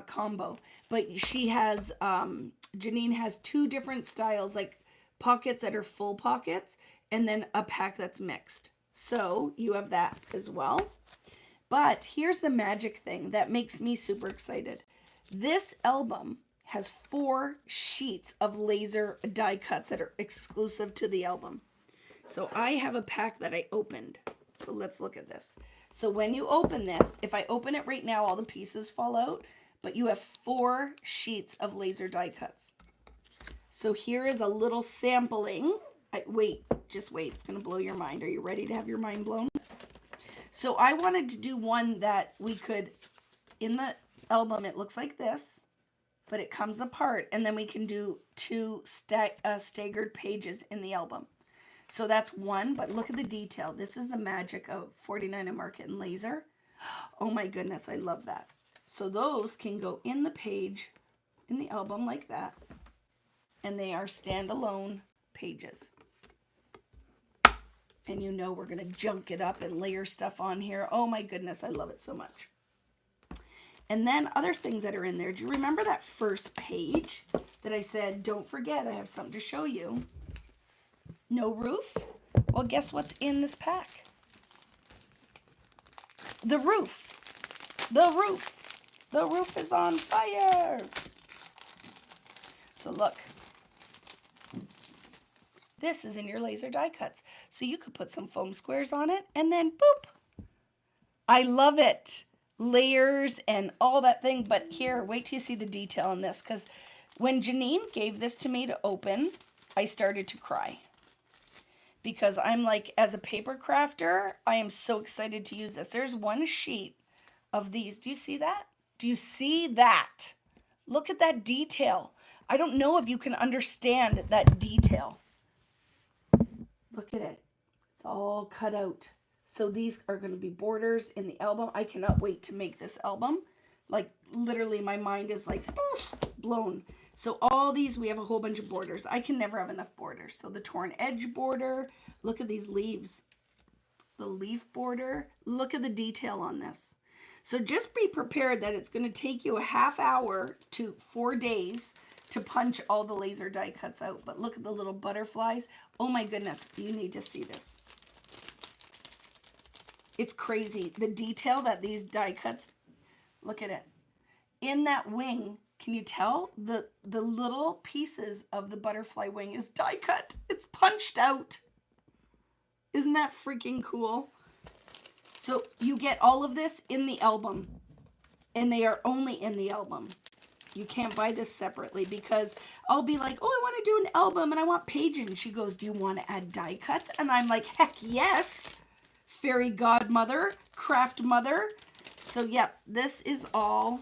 combo. But she has, Janine has 2 different styles, like pockets that are full pockets and then a pack that's mixed. So you have that as well. But here's the magic thing that makes me super excited. This album has 4 sheets of laser die cuts that are exclusive to the album. So I have a pack that I opened. So let's look at this. So when you open this, if I open it right now, all the pieces fall out, but you have 4 sheets of laser die cuts. So here is a little sampling. Just wait. It's going to blow your mind. Are you ready to have your mind blown? So I wanted to do one that we could, in the album, it looks like this, but it comes apart, and then we can do 2 staggered pages in the album. So that's one, but look at the detail. This is the magic of 49 and Market and laser. Oh my goodness, I love that. So those can go in the page, in the album like that, and they are standalone pages. And you know we're going to junk it up and layer stuff on here. Oh my goodness, I love it so much. And then other things that are in there. Do you remember that first page that I said, don't forget, I have something to show you? No roof? Well, guess what's in this pack? The roof. The roof. The roof is on fire. So look. This is in your laser die cuts. So you could put some foam squares on it and then boop. I love it. Layers and all that thing. But here, wait till you see the detail in this. Because when Janine gave this to me to open, I started to cry. Because I'm like, as a paper crafter, I am so excited to use this. There's 1 sheet of these. Do you see that? Do you see that? Look at that detail. I don't know if you can understand that detail. Look at it. It's all cut out. So these are going to be borders in the album. I cannot wait to make this album. Like, literally, my mind is like blown. So all these, we have a whole bunch of borders. I can never have enough borders. So the torn edge border. Look at these leaves. The leaf border. Look at the detail on this. So just be prepared that it's going to take you a half hour to 4 days to punch all the laser die cuts out. But look at the little butterflies. Oh my goodness, you need to see this. It's crazy. The detail that these die cuts, look at it. In that wing, can you tell? The little pieces of the butterfly wing is die cut. It's punched out. Isn't that freaking cool? So you get all of this in the album, and they are only in the album. You can't buy this separately, because I'll be like, oh, I want to do an album and I want pages. And she goes, do you want to add die cuts? And I'm like, heck yes. Fairy godmother, craft mother. So yep, this is all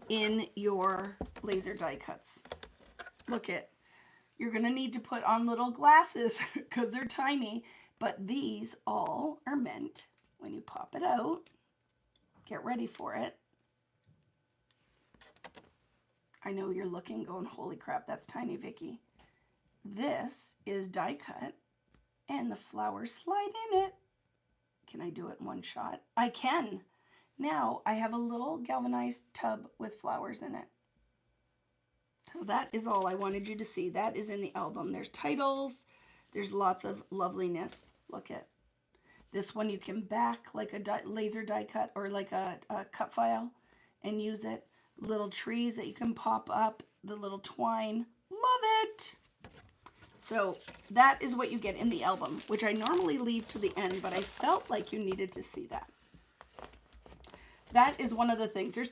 in your laser die cuts. Look it. You're going to need to put on little glasses because they're tiny. But these all are meant, when you pop it out, get ready for it. I know you're looking, going, holy crap, that's tiny, Vicki. This is die cut, and the flowers slide in it. Can I do it in one shot? I can. Now I have a little galvanized tub with flowers in it. So that is all I wanted you to see. That is in the album. There's titles. There's lots of loveliness. Look at this one. You can back like a laser die cut or like a cut file and use it. Little trees that you can pop up. The little twine. Love it. So that is what you get in the album, which I normally leave to the end, but I felt like you needed to see that. That is one of the things. There's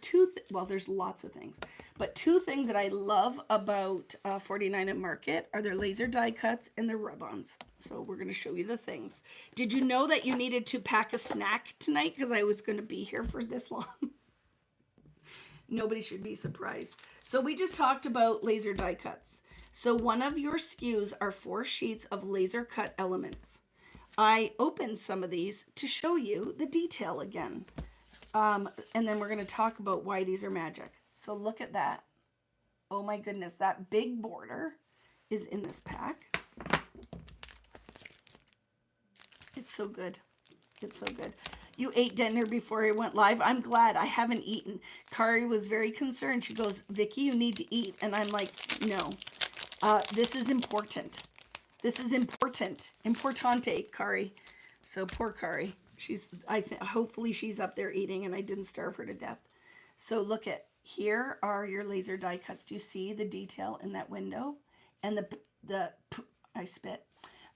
there's lots of things, but two things that I love about 49 at Market are their laser die cuts and their rub-ons. So we're going to show you the things. Did you know that you needed to pack a snack tonight because I was going to be here for this long? Nobody should be surprised. So we just talked about laser die cuts. So one of your SKUs are 4 sheets of laser cut elements. I opened some of these to show you the detail again. And then we're going to talk about why these are magic. So look at that. Oh my goodness, that big border is in this pack. It's so good. It's so good. You ate dinner before I went live. I'm glad. I haven't eaten. Kari was very concerned. She goes, Vicki, you need to eat. And I'm like, no. This is important. This is important. Importante, Kari. So poor Kari. Hopefully she's up there eating and I didn't starve her to death. So look at, here are your laser die cuts. Do you see the detail in that window? And I spit.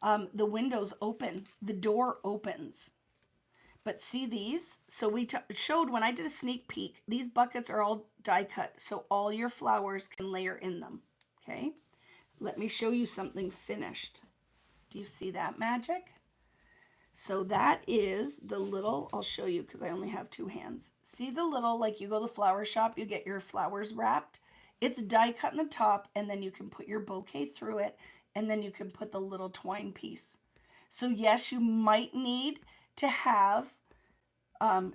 The windows open. The door opens. But see these? So we showed when I did a sneak peek, these buckets are all die cut. So all your flowers can layer in them. Okay. Let me show you something finished. Do you see that magic? So that is the little, I'll show you because I only have 2 hands. See the little, like you go to the flower shop, you get your flowers wrapped. It's die cut in the top, and then you can put your bouquet through it, and then you can put the little twine piece. So yes, you might need to have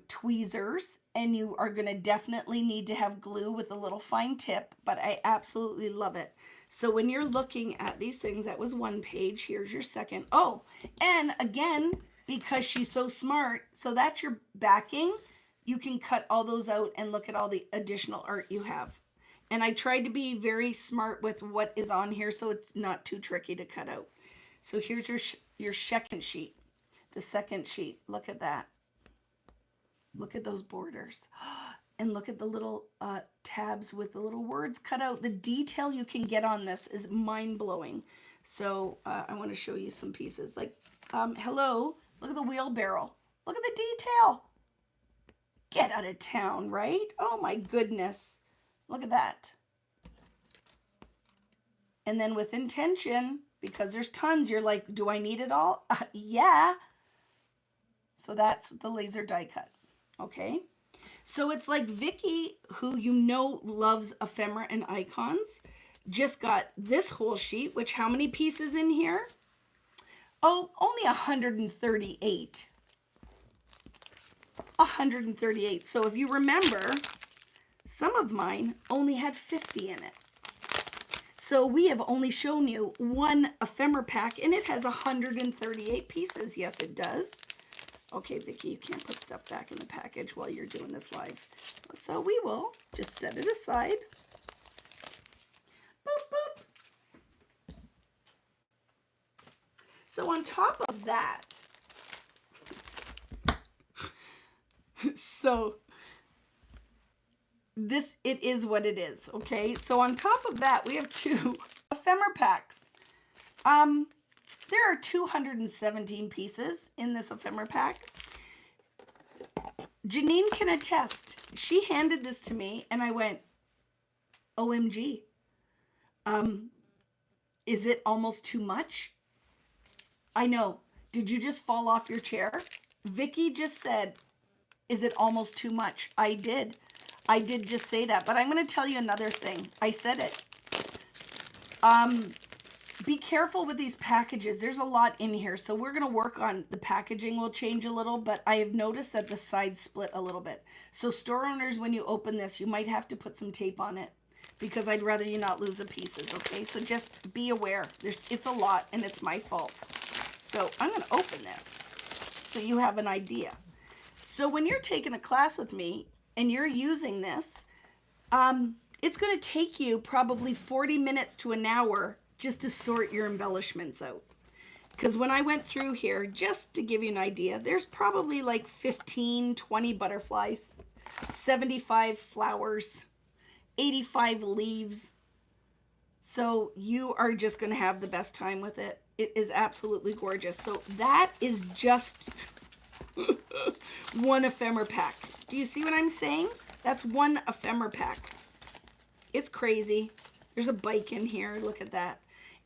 tweezers, and you are going to definitely need to have glue with a little fine tip, but I absolutely love it. So when you're looking at these things, that was 1 page. Here's your second. Oh, and again, because she's so smart, so that's your backing. You can cut all those out and look at all the additional art you have. And I tried to be very smart with what is on here so it's not too tricky to cut out. So here's your second sheet. The second sheet. Look at that. Look at those borders. And look at the little tabs with the little words cut out. The detail you can get on this is mind-blowing. So I want to show you some pieces. Like, hello, look at the wheelbarrow. Look at the detail. Get out of town, right? Oh my goodness. Look at that. And then with intention, because there's tons, you're like, do I need it all? Yeah. So that's the laser die cut. Okay. So it's like Vicki, who you know loves ephemera and icons, just got this whole sheet, which how many pieces in here? Oh, only 138. 138. So if you remember, some of mine only had 50 in it. So we have only shown you 1 ephemera pack, and it has 138 pieces. Yes, it does. Okay, Vicki, you can't put stuff back in the package while you're doing this live. So we will just set it aside. Boop, boop. So on top of that, so it is what it is, okay? So on top of that, we have 2 ephemera packs. They're There are 217 pieces in this ephemera pack. Janine can attest. She handed this to me and I went, OMG. Is it almost too much? I know. Did you just fall off your chair? Vicki just said, is it almost too much? I did. I did just say that, but I'm going to tell you another thing. I said it. Be careful with these packages. There's a lot in here, so we're going to work on the packaging will change a little, but I have noticed that the sides split a little bit. So store owners, when you open this, you might have to put some tape on it because I'd rather you not lose the pieces, okay? So just be aware. It's a lot, and it's my fault. So I'm going to open this so you have an idea. So when you're taking a class with me and you're using this, it's going to take you probably 40 minutes to an hour just to sort your embellishments out. Because when I went through here, just to give you an idea, there's probably like 15, 20 butterflies, 75 flowers, 85 leaves. So you are just going to have the best time with it. It is absolutely gorgeous. So that is just one ephemera pack. Do you see what I'm saying? That's one ephemera pack. It's crazy. There's a bike in here. Look at that.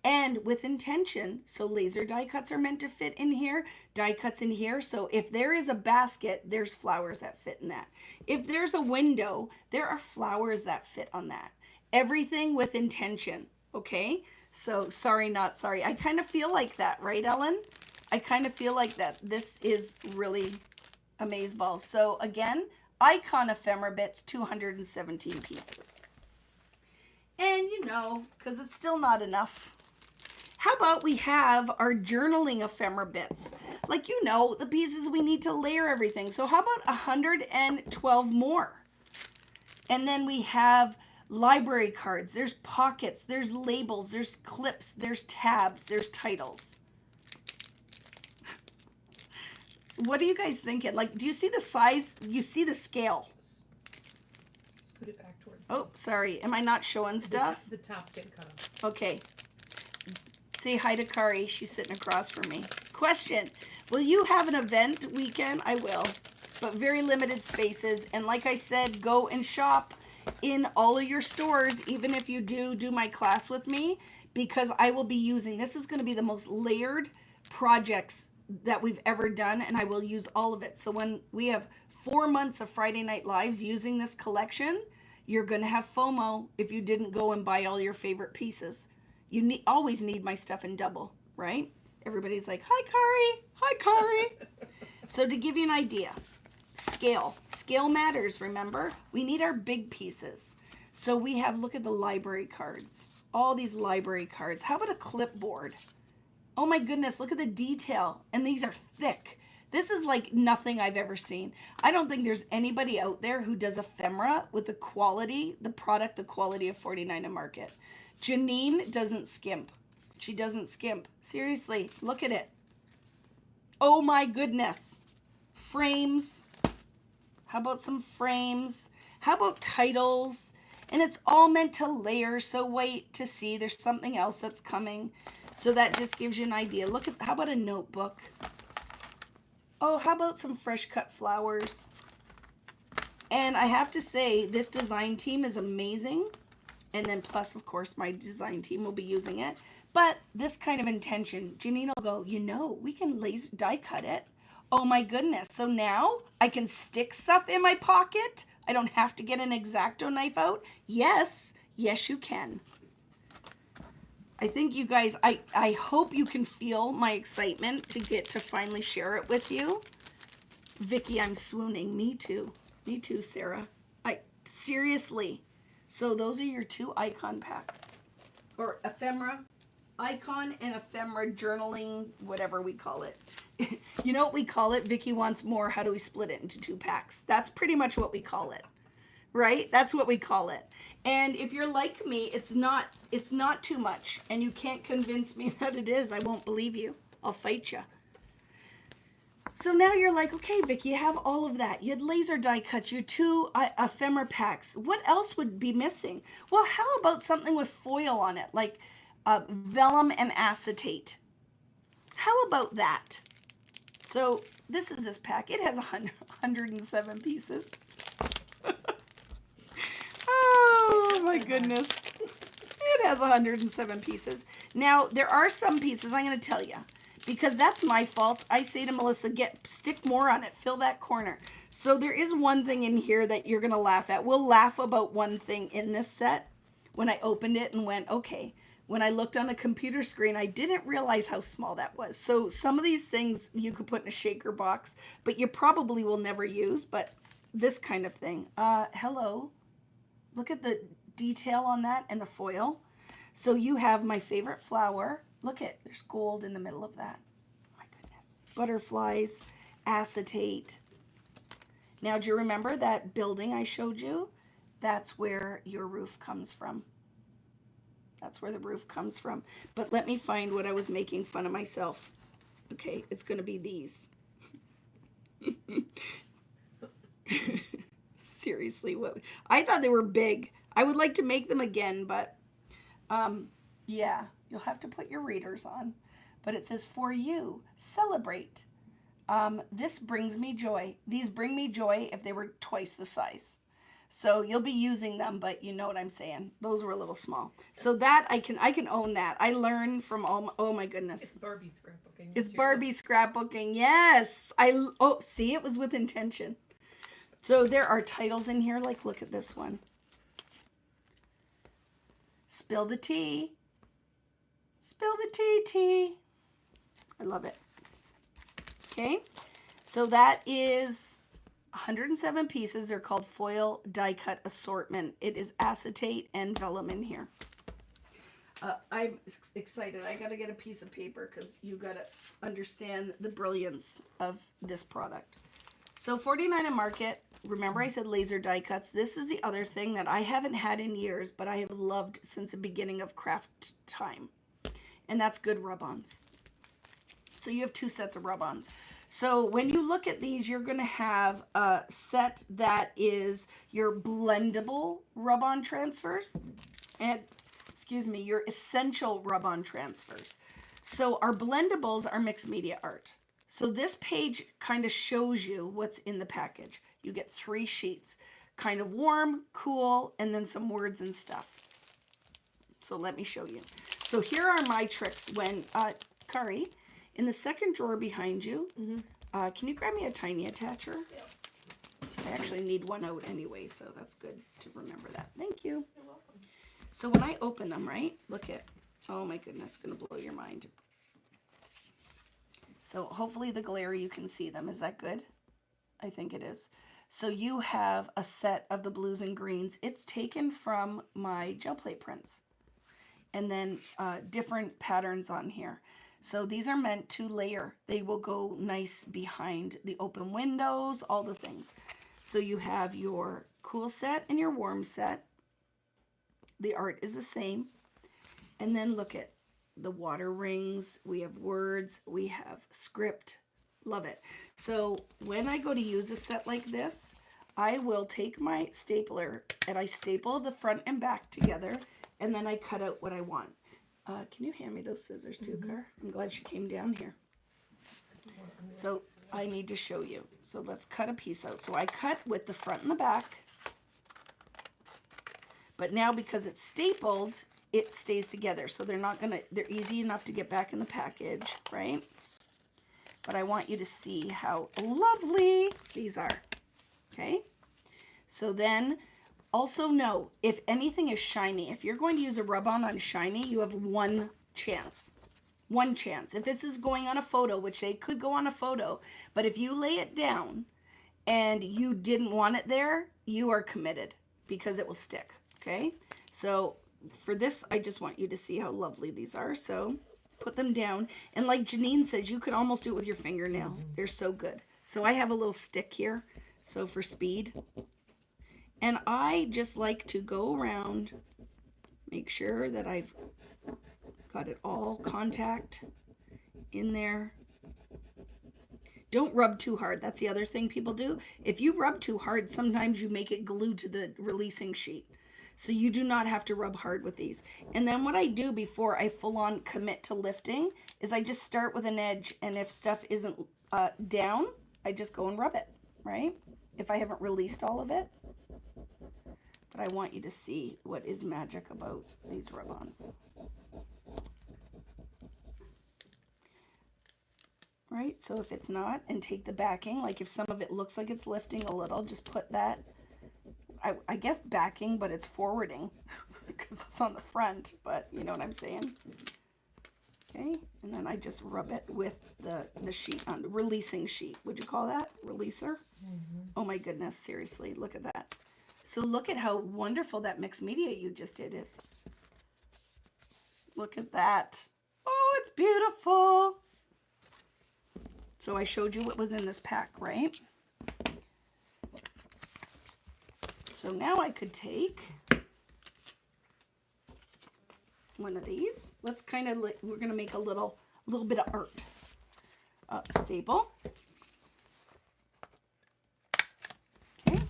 And with intention. So laser die cuts are meant to fit in here. Die cuts in here. So if there is a basket, there's flowers that fit in that. If there's a window, there are flowers that fit on that. Everything with intention. Okay? So sorry, not sorry. I kind of feel like that, right, Ellen? I kind of feel like that. This is really amazeballs. So again, icon ephemera bits, 217 pieces. And you know, because it's still not enough. How about we have our journaling ephemera bits? Like, you know, the pieces we need to layer everything. So how about 112 more? And then we have library cards. There's pockets. There's labels. There's clips. There's tabs. There's titles. What are you guys thinking? Like, do you see the size? You see the scale? Scoot it back toward. Oh, sorry. Am I not showing stuff? The top's getting cut off. Okay. Say hi to Kari. She's sitting across from me. Question. Will you have an event weekend? I will. But very limited spaces. And like I said, go and shop in all of your stores, even if you do my class with me, because I will be using, this is going to be the most layered projects that we've ever done, and I will use all of it. So when we have 4 months of Friday Night Lives using this collection, you're going to have FOMO if you didn't go and buy all your favorite pieces. You always need my stuff in double, right? Everybody's like, hi, Kari. Hi, Kari. So to give you an idea, scale matters, remember? We need our big pieces. So we have, look at the library cards, all these library cards. How about a clipboard? Oh my goodness, look at the detail. And these are thick. This is like nothing I've ever seen. I don't think there's anybody out there who does ephemera with the quality, the quality of 49 and Market. Janine doesn't skimp. She doesn't skimp. Seriously, look at it. Oh my goodness. Frames. How about some frames? How about titles? And it's all meant to layer, so wait to see. There's something else that's coming. So that just gives you an idea. Look at, how about a notebook? Oh, how about some fresh cut flowers? And I have to say, this design team is amazing. And then plus, of course, my design team will be using it. But this kind of intention, Janine will go, you know, we can laser die cut it. Oh my goodness. So now I can stick stuff in my pocket. I don't have to get an X-Acto knife out. Yes, you can. I think you guys, I hope you can feel my excitement to get to finally share it with you. Vicki, I'm swooning. Me too. Me too, Sarah. Seriously. So those are your 2 icon packs. Or ephemera. Icon and ephemera journaling, whatever we call it. You know what we call it? Vicki wants more. How do we split it into 2 packs? That's pretty much what we call it. Right? That's what we call it. And if you're like me, it's not too much. And you can't convince me that it is. I won't believe you. I'll fight you. So now you're like, okay, Vicki, you have all of that. You had laser die cuts, your 2 ephemera packs. What else would be missing? Well, how about something with foil on it, like vellum and acetate? How about that? So this is this pack. It has 107 pieces. Oh my goodness. It has 107 pieces. Now, there are some pieces, I'm going to tell you, because that's my fault. I say to Melissa, stick more on it, fill that corner. So there is one thing in here that you're going to laugh at. We'll laugh about one thing in this set when I opened it and went, okay. When I looked on a computer screen, I didn't realize how small that was. So some of these things you could put in a shaker box, but you probably will never use, but this kind of thing. Hello. Look at the detail on that and the foil. So you have my favorite flower. Look at, there's gold in the middle of that. My goodness. Butterflies, acetate. Now, do you remember that building I showed you? That's where your roof comes from. That's where the roof comes from. But let me find what I was making fun of myself. Okay, it's going to be these. Seriously, what? I thought they were big. I would like to make them again, but yeah, you'll have to put your readers on. But it says, for you, celebrate. This brings me joy. These bring me joy if they were twice the size. So you'll be using them, but you know what I'm saying. Those were a little small. So that I can own that. I learned from oh my goodness. It's Barbie scrapbooking. It's Barbie scrapbooking. Yes. See, it was with intention. So there are titles in here. Like, look at this one. Spill the tea. Spill the tea. I love it. Okay. So that is 107 pieces. They're called foil die cut assortment. It is acetate and vellum in here. I'm excited. I got to get a piece of paper because you got to understand the brilliance of this product. So $49 at Market. Remember I said laser die cuts. This is the other thing that I haven't had in years, but I have loved since the beginning of craft time. And that's good rub-ons. So you have 2 sets of rub-ons. So when you look at these, you're going to have a set that is your blendable rub-on transfers and, your essential rub-on transfers. So our blendables are mixed media art. So this page kind of shows you what's in the package. You get 3 sheets, kind of warm, cool, and then some words and stuff. So let me show you. So here are my tricks when, Kari, in the second drawer behind you, can you grab me a tiny attacher? Yeah. I actually need one out anyway, so that's good to remember that. Thank you. You're welcome. So when I open them, right, look at, oh my goodness, it's going to blow your mind. So hopefully the glare, you can see them. Is that good? I think it is. So you have a set of the blues and greens. It's taken from my gel plate prints. And then different patterns on here. So these are meant to layer. They will go nice behind the open windows, all the things. So you have your cool set and your warm set. The art is the same. And then look at the water rings. We have words. We have script. Love it. So when I go to use a set like this, I will take my stapler and I staple the front and back together. And then I cut out what I want. Can you hand me those scissors too, Car? I'm glad she came down here. So I need to show you. So let's cut a piece out. So I cut with the front and the back. But now because it's stapled, it stays together. So they're easy enough to get back in the package, right? But I want you to see how lovely these are. Okay? So then also know, if anything is shiny, if you're going to use a rub-on on shiny, you have one chance. One chance. If this is going on a photo, which they could go on a photo, but if you lay it down and you didn't want it there, you are committed because it will stick. Okay? So for this, I just want you to see how lovely these are. So put them down. And like Janine says, you could almost do it with your fingernail. They're so good. So I have a little stick here. So for speed. And I just like to go around, make sure that I've got it all contact in there. Don't rub too hard. That's the other thing people do. If you rub too hard, sometimes you make it glued to the releasing sheet. So you do not have to rub hard with these. And then what I do before I full on commit to lifting is I just start with an edge, and if stuff isn't down, I just go and rub it, right? If I haven't released all of it. But I want you to see what is magic about these rub-ons. Right, so if it's not, and take the backing, like if some of it looks like it's lifting a little, just put that, I guess backing, but it's forwarding because it's on the front, but you know what I'm saying. Okay, and then I just rub it with the sheet on, releasing sheet, would you call that? Releaser? Oh my goodness, seriously, look at that. So look at how wonderful that mixed media you just did is. Look at that. Oh, it's beautiful. So I showed you what was in this pack, right? So now I could take one of these. Let's kind of, we're going to make a little bit of art. Staple. Okay.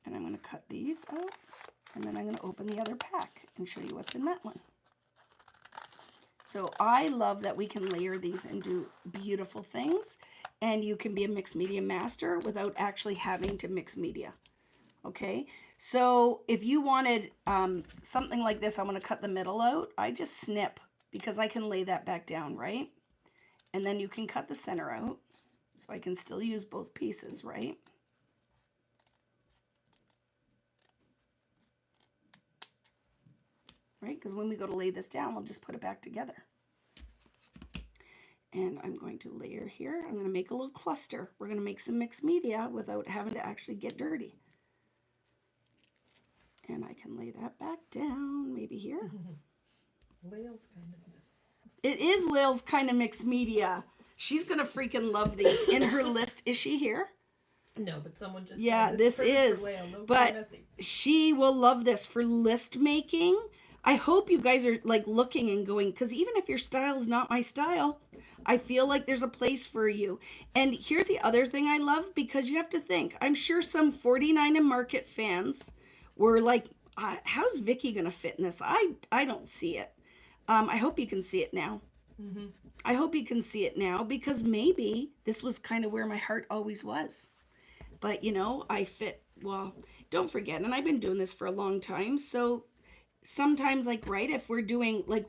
And I'm going to cut these out. And then I'm going to open the other pack and show you what's in that one. So I love that we can layer these and do beautiful things, and you can be a mixed media master without actually having to mix media. Okay, so if you wanted something like this, I want to cut the middle out, I just snip because I can lay that back down, right? And then you can cut the center out, so I can still use both pieces, right? Right, because when we go to lay this down, we'll just put it back together. And I'm going to layer here. I'm going to make a little cluster. We're going to make some mixed media without having to actually get dirty. And I can lay that back down, maybe here. Lael's kind of. It is Lael's kind of mixed media. She's going to freaking love these. In her list, is she here? No, but someone just. Yeah, this is. No, but she will love this for list making. I hope you guys are like looking and going, because even if your style is not my style, I feel like there's a place for you. And here's the other thing I love, because you have to think, I'm sure some 49 and Market fans were like, how's Vicki going to fit in this? I don't see it. I hope you can see it now. Mm-hmm. I hope you can see it now, because maybe this was kind of where my heart always was. But, you know, I fit, well, don't forget, and I've been doing this for a long time, so sometimes, like, right, if we're doing like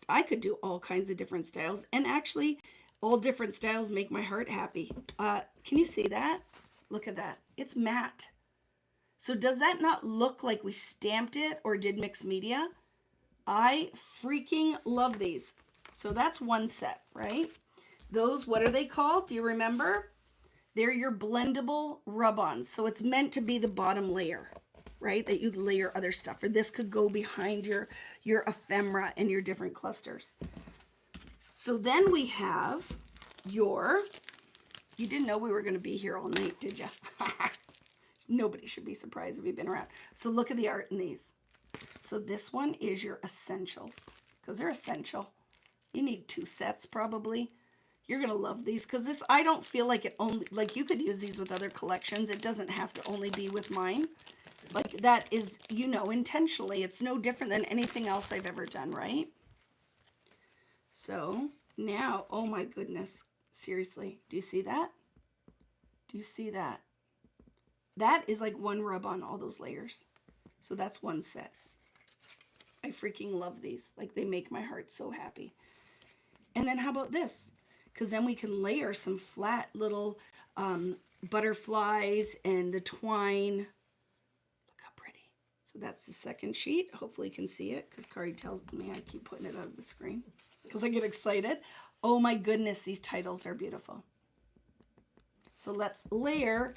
I could do all kinds of different styles, and actually all different styles make my heart happy. Can you see that? Look at that. It's matte. So does that not look like we stamped it or did mixed media? I freaking love these. So that's one set, right? Those, what are they called? Do you remember? They're your blendable rub-ons. So it's meant to be the bottom layer, right? That you layer other stuff. Or this could go behind your ephemera and your different clusters. So then we have you didn't know we were going to be here all night, did you? Nobody should be surprised if you've been around. So look at the art in these. So this one is your essentials, because they're essential. You need 2 sets probably. You're going to love these, because this, I don't feel like it only, like you could use these with other collections. It doesn't have to only be with mine. Like that is, you know, intentionally. It's no different than anything else I've ever done, right? So now, oh my goodness, seriously, do you see that? Do you see that? That is like one rub on all those layers. So that's one set. I freaking love these. Like, they make my heart so happy. And then how about this? Because then we can layer some flat little butterflies and the twine. Look how pretty. So that's the second sheet. Hopefully you can see it, because Kari tells me I keep putting it out of the screen because I get excited. Oh my goodness, these titles are beautiful. So let's layer,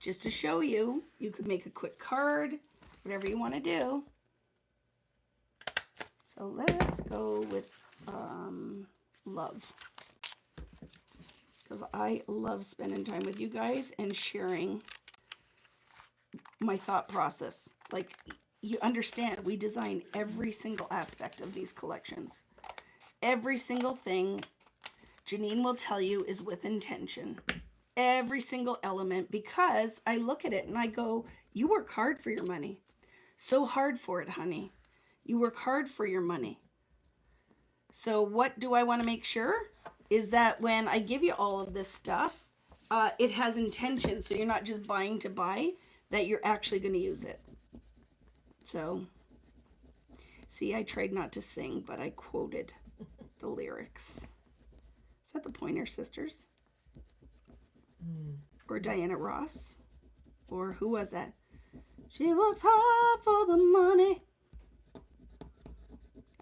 just to show you. You could make a quick card, whatever you want to do. So let's go with love, because I love spending time with you guys and sharing my thought process. Like, you understand, we design every single aspect of these collections. Every single thing, Janine will tell you, is with intention. Every single element, because I look at it and I go, you work hard for your money. so hard for it, honey. You work hard for your money. So what do I want to make sure is that when I give you all of this stuff, it has intention. So you're not just buying to buy, that you're actually going to use it. So, see, I tried not to sing, but I quoted the lyrics. Is that the Pointer Sisters? Or Diana Ross? Or who was that? She works hard for the money.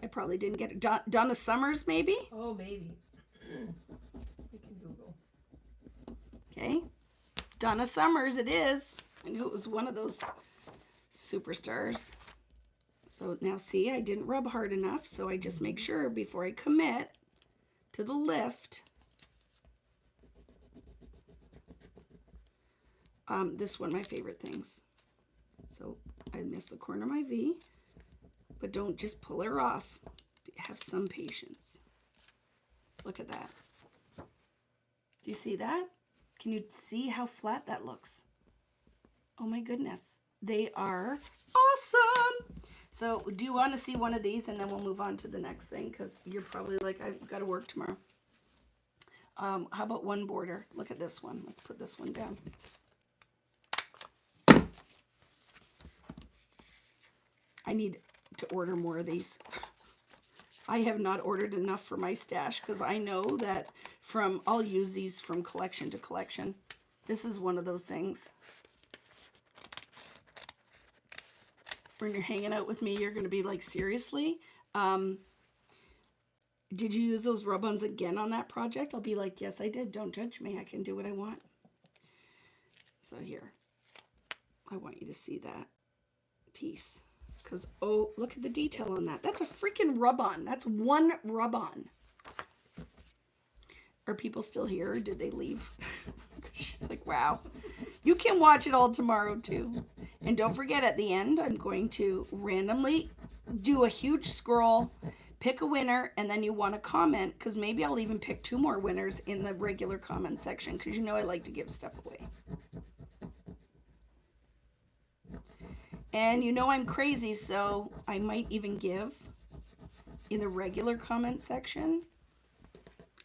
I probably didn't get it. Donna Summers, maybe? Oh, maybe. We can Google. Okay. Donna Summers, it is. I knew it was one of those superstars. So now see, I didn't rub hard enough, so I just make sure before I commit to the lift. This one, my favorite things. So I missed the corner of my V, but don't just pull her off. Have some patience. Look at that. Do you see that? Can you see how flat that looks? Oh my goodness. They are awesome. So do you want to see one of these and then we'll move on to the next thing because you're probably like, I've got to work tomorrow. How about one border? Look at this one. Let's put this one down. I need to order more of these. I have not ordered enough for my stash because I know that I'll use these from collection to collection. This is one of those things. When you're hanging out with me, you're going to be like, seriously? Did you use those rub-ons again on that project? I'll be like, yes, I did. Don't judge me. I can do what I want. So here, I want you to see that piece. Because, oh, look at the detail on that. That's a freaking rub-on. That's one rub-on. Are people still here or did they leave? She's like, wow. You can watch it all tomorrow too. And don't forget at the end, I'm going to randomly do a huge scroll, pick a winner, and then you want to comment because maybe I'll even pick 2 more winners in the regular comment section because you know I like to give stuff away. And you know I'm crazy, so I might even give, in the regular comment section,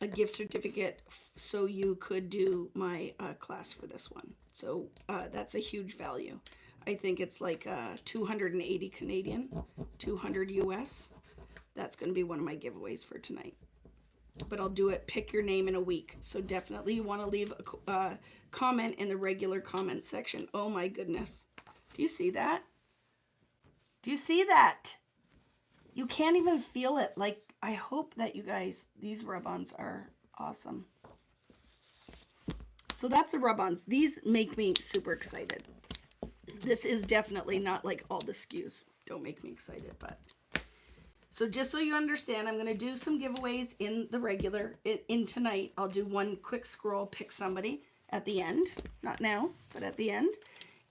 a gift certificate so you could do my class for this one. So that's a huge value. I think it's like 280 Canadian, 200 US. That's going to be one of my giveaways for tonight. But I'll do it, pick your name in a week. So definitely you want to leave a comment in the regular comment section. Oh my goodness. Do you see that? Do you see that? You can't even feel it. Like, I hope that you guys, these rub-ons are awesome. So that's the rub-ons. These make me super excited. This is definitely not like all the SKUs. Don't make me excited, but. So just so you understand, I'm going to do some giveaways in the regular, in tonight. I'll do one quick scroll, pick somebody at the end. Not now, but at the end.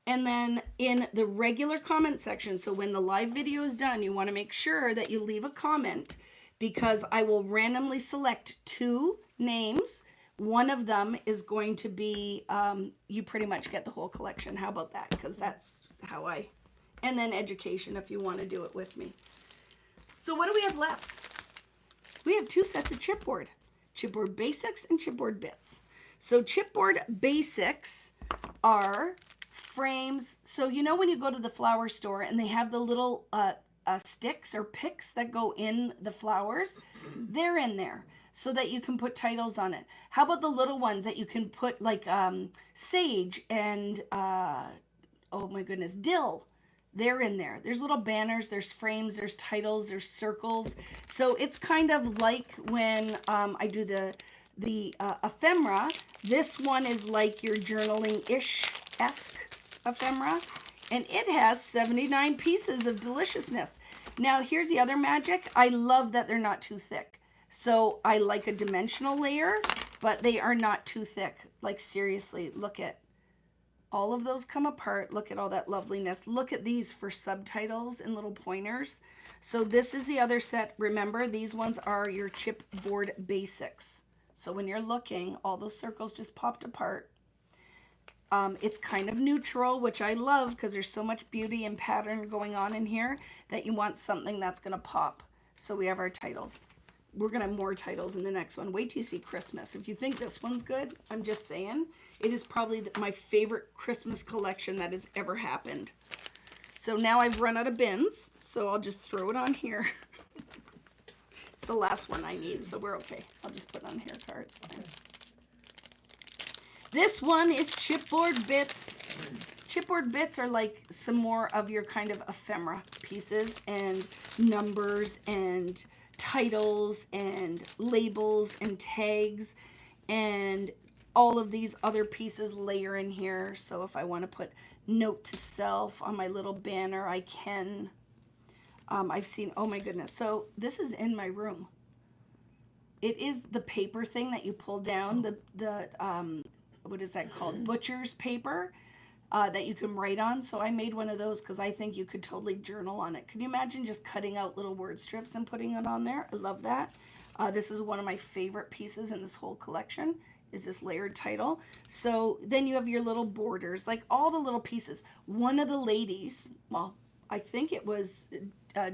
And then in the regular comment section, so when the live video is done, you want to make sure that you leave a comment because I will randomly select 2 names. One of them is going to be, you pretty much get the whole collection. How about that? Because that's how and then education if you want to do it with me. So what do we have left? We have 2 sets of chipboard. Chipboard Basics and Chipboard Bits. So Chipboard Basics are frames. So you know when you go to the flower store and they have the little sticks or picks that go in the flowers? They're in there so that you can put titles on it. How about the little ones that you can put like sage and, oh my goodness, dill? They're in there. There's little banners, there's frames, there's titles, there's circles. So it's kind of like when I do the ephemera. This one is like your journaling-ish-esque ephemera. And it has 79 pieces of deliciousness. Now, here's the other magic. I love that they're not too thick. So I like a dimensional layer, but they are not too thick. Like seriously, look at all of those come apart. Look at all that loveliness. Look at these for subtitles and little pointers. So this is the other set. Remember, these ones are your chipboard basics. So when you're looking, all those circles just popped apart. It's kind of neutral, which I love because there's so much beauty and pattern going on in here that you want something that's going to pop. So we have our titles. We're going to have more titles in the next one. Wait till you see Christmas. If you think this one's good, I'm just saying, it is probably my favorite Christmas collection that has ever happened. So now I've run out of bins, so I'll just throw it on here. It's the last one I need, so we're okay. I'll just put it on here, cards. Fine. This one is chipboard bits. Chipboard bits are like some more of your kind of ephemera pieces and numbers and titles and labels and tags and all of these other pieces layer in here. So if I want to put note to self on my little banner, I can. I've seen, oh my goodness. So this is in my room. It is the paper thing that you pull down, the what is that called? Butcher's paper that you can write on. So I made one of those because I think you could totally journal on it. Can you imagine just cutting out little word strips and putting it on there? I love that. This is one of my favorite pieces in this whole collection, is this layered title. So then you have your little borders, like all the little pieces. One of the ladies, well, I think it was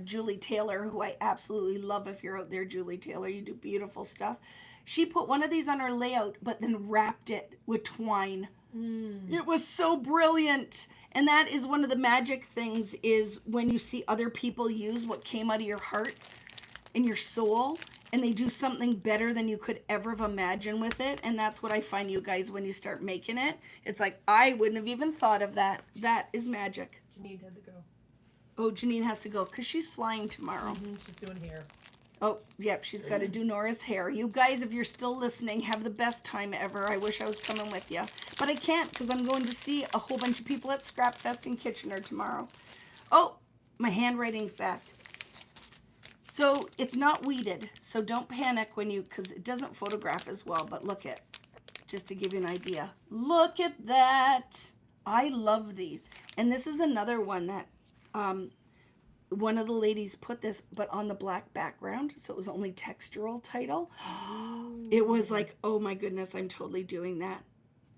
Julie Taylor, who I absolutely love. If you're out there, Julie Taylor, you do beautiful stuff. She put one of these on her layout, but then wrapped it with twine. It was so brilliant. And that is one of the magic things, is when you see other people use what came out of your heart and your soul, and they do something better than you could ever have imagined with it. And that's what I find, you guys, when you start making it. It's like, I wouldn't have even thought of that. That is magic. Janine had to go. Oh, Janine has to go because she's flying tomorrow. She's doing hair. Oh, yep, she's got to do Nora's hair. You guys, if you're still listening, have the best time ever. I wish I was coming with you. But I can't because I'm going to see a whole bunch of people at Scrap Fest in Kitchener tomorrow. Oh, my handwriting's back. So it's not weeded, so don't panic when you, because it doesn't photograph as well, but look at, just to give you an idea. Look at that. I love these. And this is another one that one of the ladies put this, but on the black background, so it was only textural title. It was like, oh my goodness, I'm totally doing that.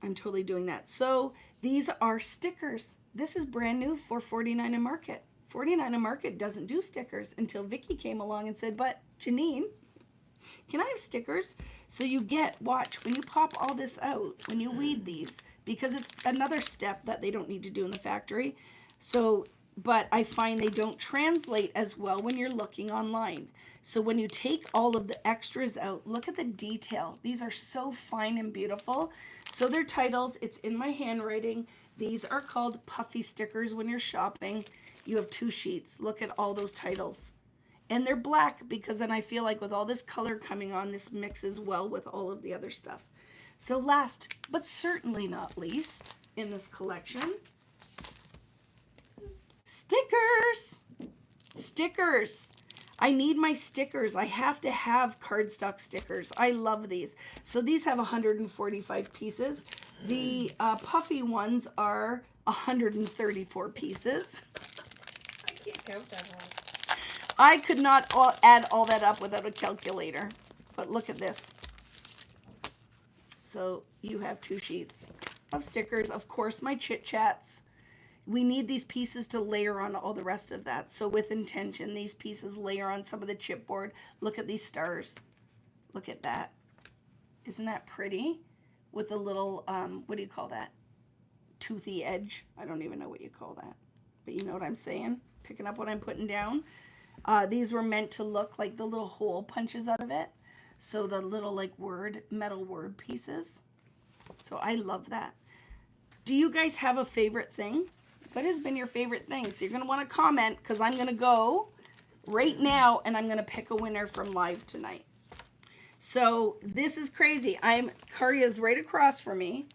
I'm totally doing that. So these are stickers. This is brand new for 49 and Market. 49 and Market doesn't do stickers until Vicki came along and said, but Janine, can I have stickers? So you get, watch, when you pop all this out, when you weed these, because it's another step that they don't need to do in the factory. So, but I find they don't translate as well when you're looking online. So when you take all of the extras out, look at the detail. These are so fine and beautiful. So they're titles. It's in my handwriting. These are called puffy stickers when you're shopping. You have 2 sheets. Look at all those titles. And they're black because then I feel like with all this color coming on, this mixes well with all of the other stuff. So last, but certainly not least, in this collection, stickers. Stickers. I need my stickers. I have to have cardstock stickers. I love these. So these have 145 pieces. The puffy ones are 134 pieces. I can't count that high. I could not add all that up without a calculator. But look at this. So you have 2 sheets of stickers. Of course, my Chit Chats. We need these pieces to layer on all the rest of that. So with intention, these pieces layer on some of the chipboard. Look at these stars. Look at that. Isn't that pretty? With a little, what do you call that? Toothy edge. I don't even know what you call that. But you know what I'm saying? Picking up what I'm putting down. These were meant to look like the little hole punches out of it. So the little like metal word pieces. So I love that. Do you guys have a favorite thing? What has been your favorite thing? So you're going to want to comment because I'm going to go right now and I'm going to pick a winner from live tonight. So this is crazy. Karya's right across from me.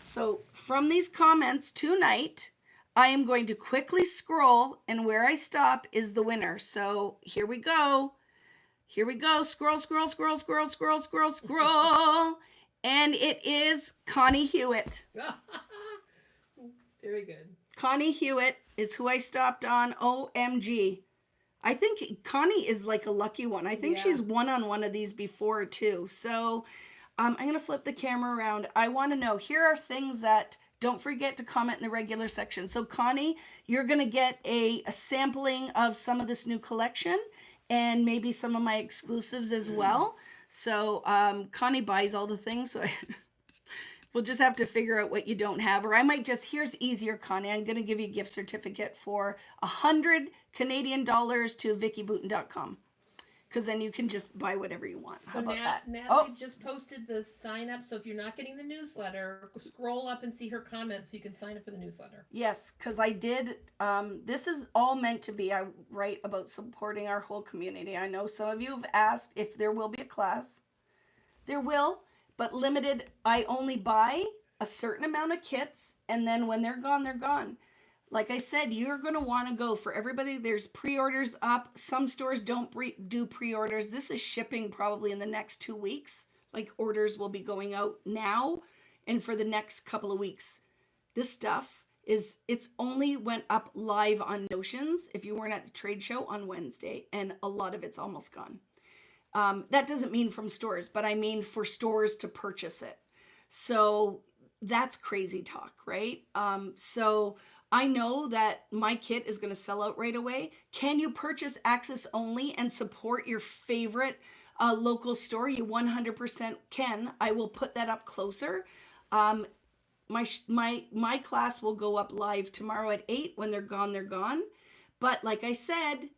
So from these comments tonight, I am going to quickly scroll, and where I stop is the winner. So here we go. Here we go. Scroll, scroll, scroll, scroll, scroll, scroll, scroll. And it is Connie Hewitt. Very good. Connie Hewitt is who I stopped on. OMG. I think Connie is like a lucky one. I think she's won on one of these before too. So I'm going to flip the camera around. I want to know, here are things that don't forget to comment in the regular section. So Connie, you're going to get a sampling of some of this new collection and maybe some of my exclusives as well. So Connie buys all the things, so we'll just have to figure out what you don't have. Or I might just, here's easier, Connie. I'm going to give you a gift certificate for 100 Canadian dollars to VickiBoutin.com. Because then you can just buy whatever you want. How about that? Natalie just posted the sign up. So if you're not getting the newsletter, scroll up and see her comments so you can sign up for the newsletter. Yes, because I did. This is all meant to be, I write about supporting our whole community. I know some of you have asked if there will be a class. There will, but limited. I only buy a certain amount of kits, and then when they're gone, they're gone. Like I said, you're going to want to go for everybody. There's pre-orders up. Some stores don't do pre-orders. This is shipping probably in the next 2 weeks. Like orders will be going out now and for the next couple of weeks. This stuff it's only went up live on Notions if you weren't at the trade show on Wednesday, and a lot of it's almost gone. That doesn't mean from stores, but I mean for stores to purchase it. So that's crazy talk, right? So I know that my kit is going to sell out right away. Can you purchase access only and support your favorite local store? You 100% can. I will put that up closer. My class will go up live tomorrow at 8. When they're gone, they're gone. But like I said,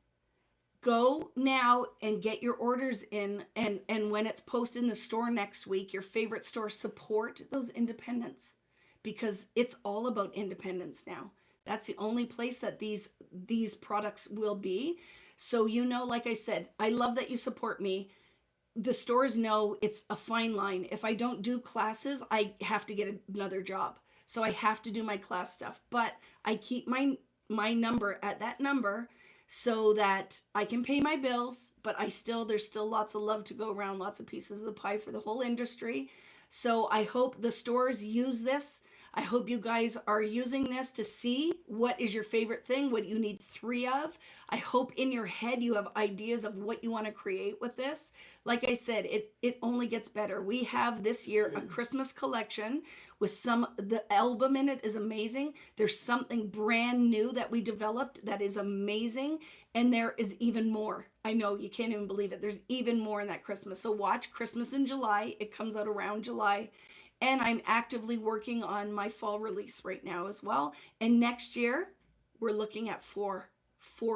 go now and get your orders in. And when it's posted in the store next week, your favorite store, support those independents, because it's all about independence now. That's the only place that these products will be. So, you know, like I said, I love that you support me. The stores know it's a fine line. If I don't do classes, I have to get another job. So I have to do my class stuff. But I keep my number at that number so that I can pay my bills. But there's still lots of love to go around, lots of pieces of the pie for the whole industry. So I hope the stores use this. I hope you guys are using this to see what is your favorite thing, what you need 3 of. I hope in your head you have ideas of what you want to create with this. Like I said, it only gets better. We have this year a Christmas collection with the album in it is amazing. There's something brand new that we developed that is amazing. And there is even more. I know you can't even believe it. There's even more in that Christmas. So watch Christmas in July. It comes out around July. And I'm actively working on my fall release right now as well. And next year, we're looking at four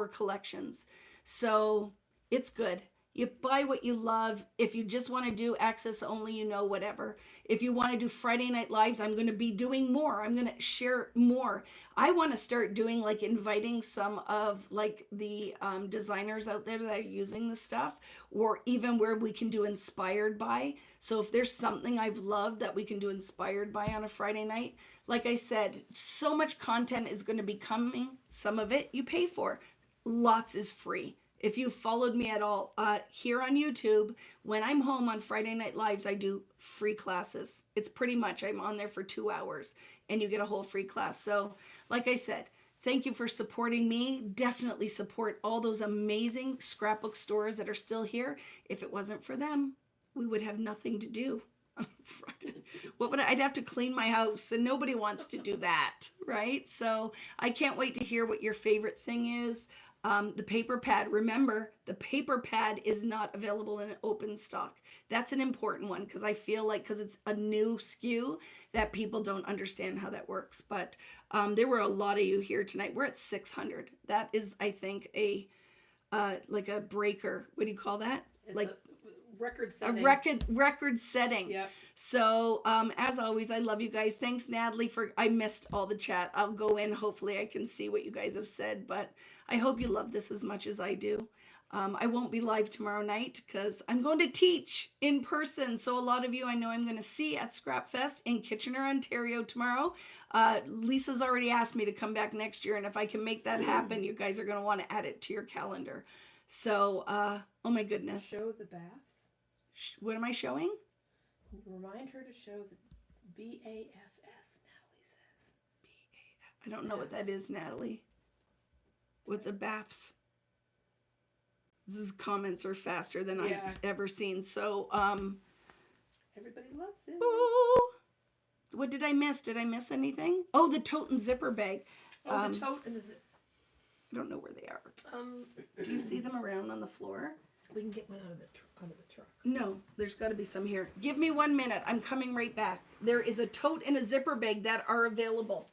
collections. So it's good. You buy what you love. If you just want to do access only, whatever. If you want to do Friday Night Lives, I'm going to be doing more. I'm going to share more. I want to start doing inviting some of the designers out there that are using the stuff, or even where we can do inspired by. So if there's something I've loved that we can do inspired by on a Friday night, like I said, so much content is going to be coming. Some of it you pay for. Lots is free. If you followed me at all here on YouTube, when I'm home on Friday Night Lives, I do free classes. It's pretty much, I'm on there for 2 hours and you get a whole free class. So like I said, thank you for supporting me. Definitely support all those amazing scrapbook stores that are still here. If it wasn't for them, we would have nothing to do. I'd have to clean my house, and nobody wants to do that, right? So I can't wait to hear what your favorite thing is. The paper pad, remember, the paper pad is not available in open stock. That's an important one, because I feel because it's a new SKU that people don't understand how that works. But there were a lot of you here tonight. We're at 600. That is, I think, a breaker. What do you call that? It's a record setting. A record setting. Yep. So, as always, I love you guys. Thanks, Natalie, I missed all the chat. I'll go in. Hopefully I can see what you guys have said, but I hope you love this as much as I do. I won't be live tomorrow night because I'm going to teach in person. So a lot of you I know I'm going to see at Scrapfest in Kitchener, Ontario tomorrow. Lisa's already asked me to come back next year, and if I can make that happen, you guys are going to want to add it to your calendar. So, oh my goodness. Show the baths. What am I showing? Remind her to show the BAFS, Natalie says. BAF. I don't know what that is, Natalie. What's a BAFS? These comments are faster than I've ever seen. So, everybody loves it. Ooh, What did I miss? Did I miss anything? Oh, the tote and zipper bag. Oh, the tote and the zip. I don't know where they are. Do you see them around on the floor? We can get one out of the truck. No, there's got to be some here. Give me 1 minute. I'm coming right back. There is a tote and a zipper bag that are available.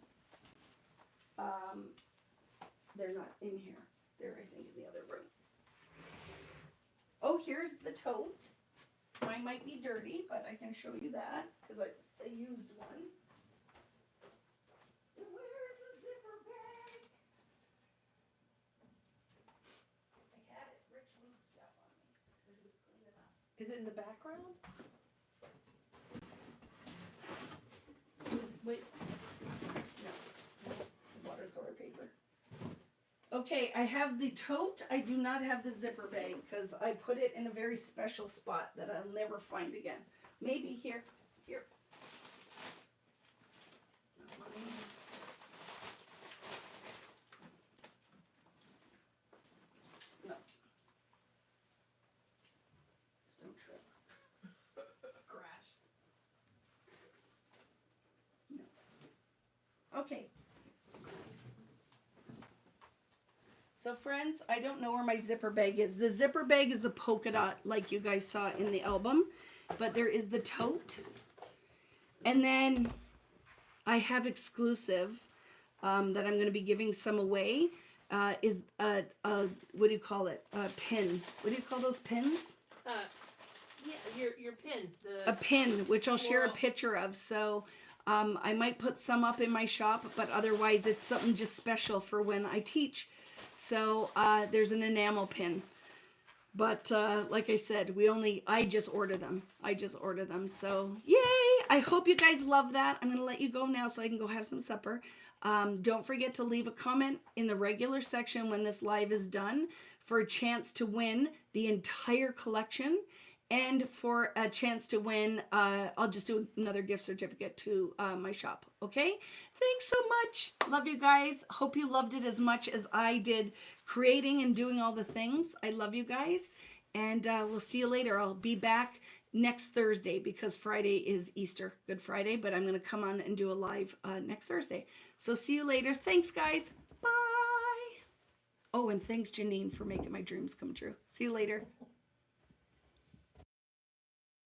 They're not in here. They're, I think, in the other room. Oh, here's the tote. Mine might be dirty, but I can show you that because it's a used one. Where's the zipper bag? I had it. Rich moved stuff on me. Rich was cleaning it up. Is it in the background? Wait. No, that's watercolor paper. Okay, I have the tote. I do not have the zipper bag because I put it in a very special spot that I'll never find again. Maybe here. Here. No. Just don't trip. Crash. No. Okay. So friends, I don't know where my zipper bag is. The zipper bag is a polka dot like you guys saw in the album, but there is the tote. And then I have exclusive that I'm going to be giving some away is a what do you call it? A pin. What do you call those pins? Yeah, your pin. A pin, which I'll share a Wow. picture of. So I might put some up in my shop, but otherwise it's something just special for when I teach. So there's an enamel pin. But like I said, I just order them. So yay! I hope you guys love that. I'm going to let you go now so I can go have some supper. Don't forget to leave a comment in the regular section when this live is done for a chance to win the entire collection. And for a chance to win, I'll just do another gift certificate to my shop. Okay? Thanks so much. Love you guys. Hope you loved it as much as I did creating and doing all the things. I love you guys. And we'll see you later. I'll be back next Thursday because Friday is Easter, Good Friday. But I'm going to come on and do a live next Thursday. So see you later. Thanks, guys. Bye. Oh, and thanks, Janine, for making my dreams come true. See you later.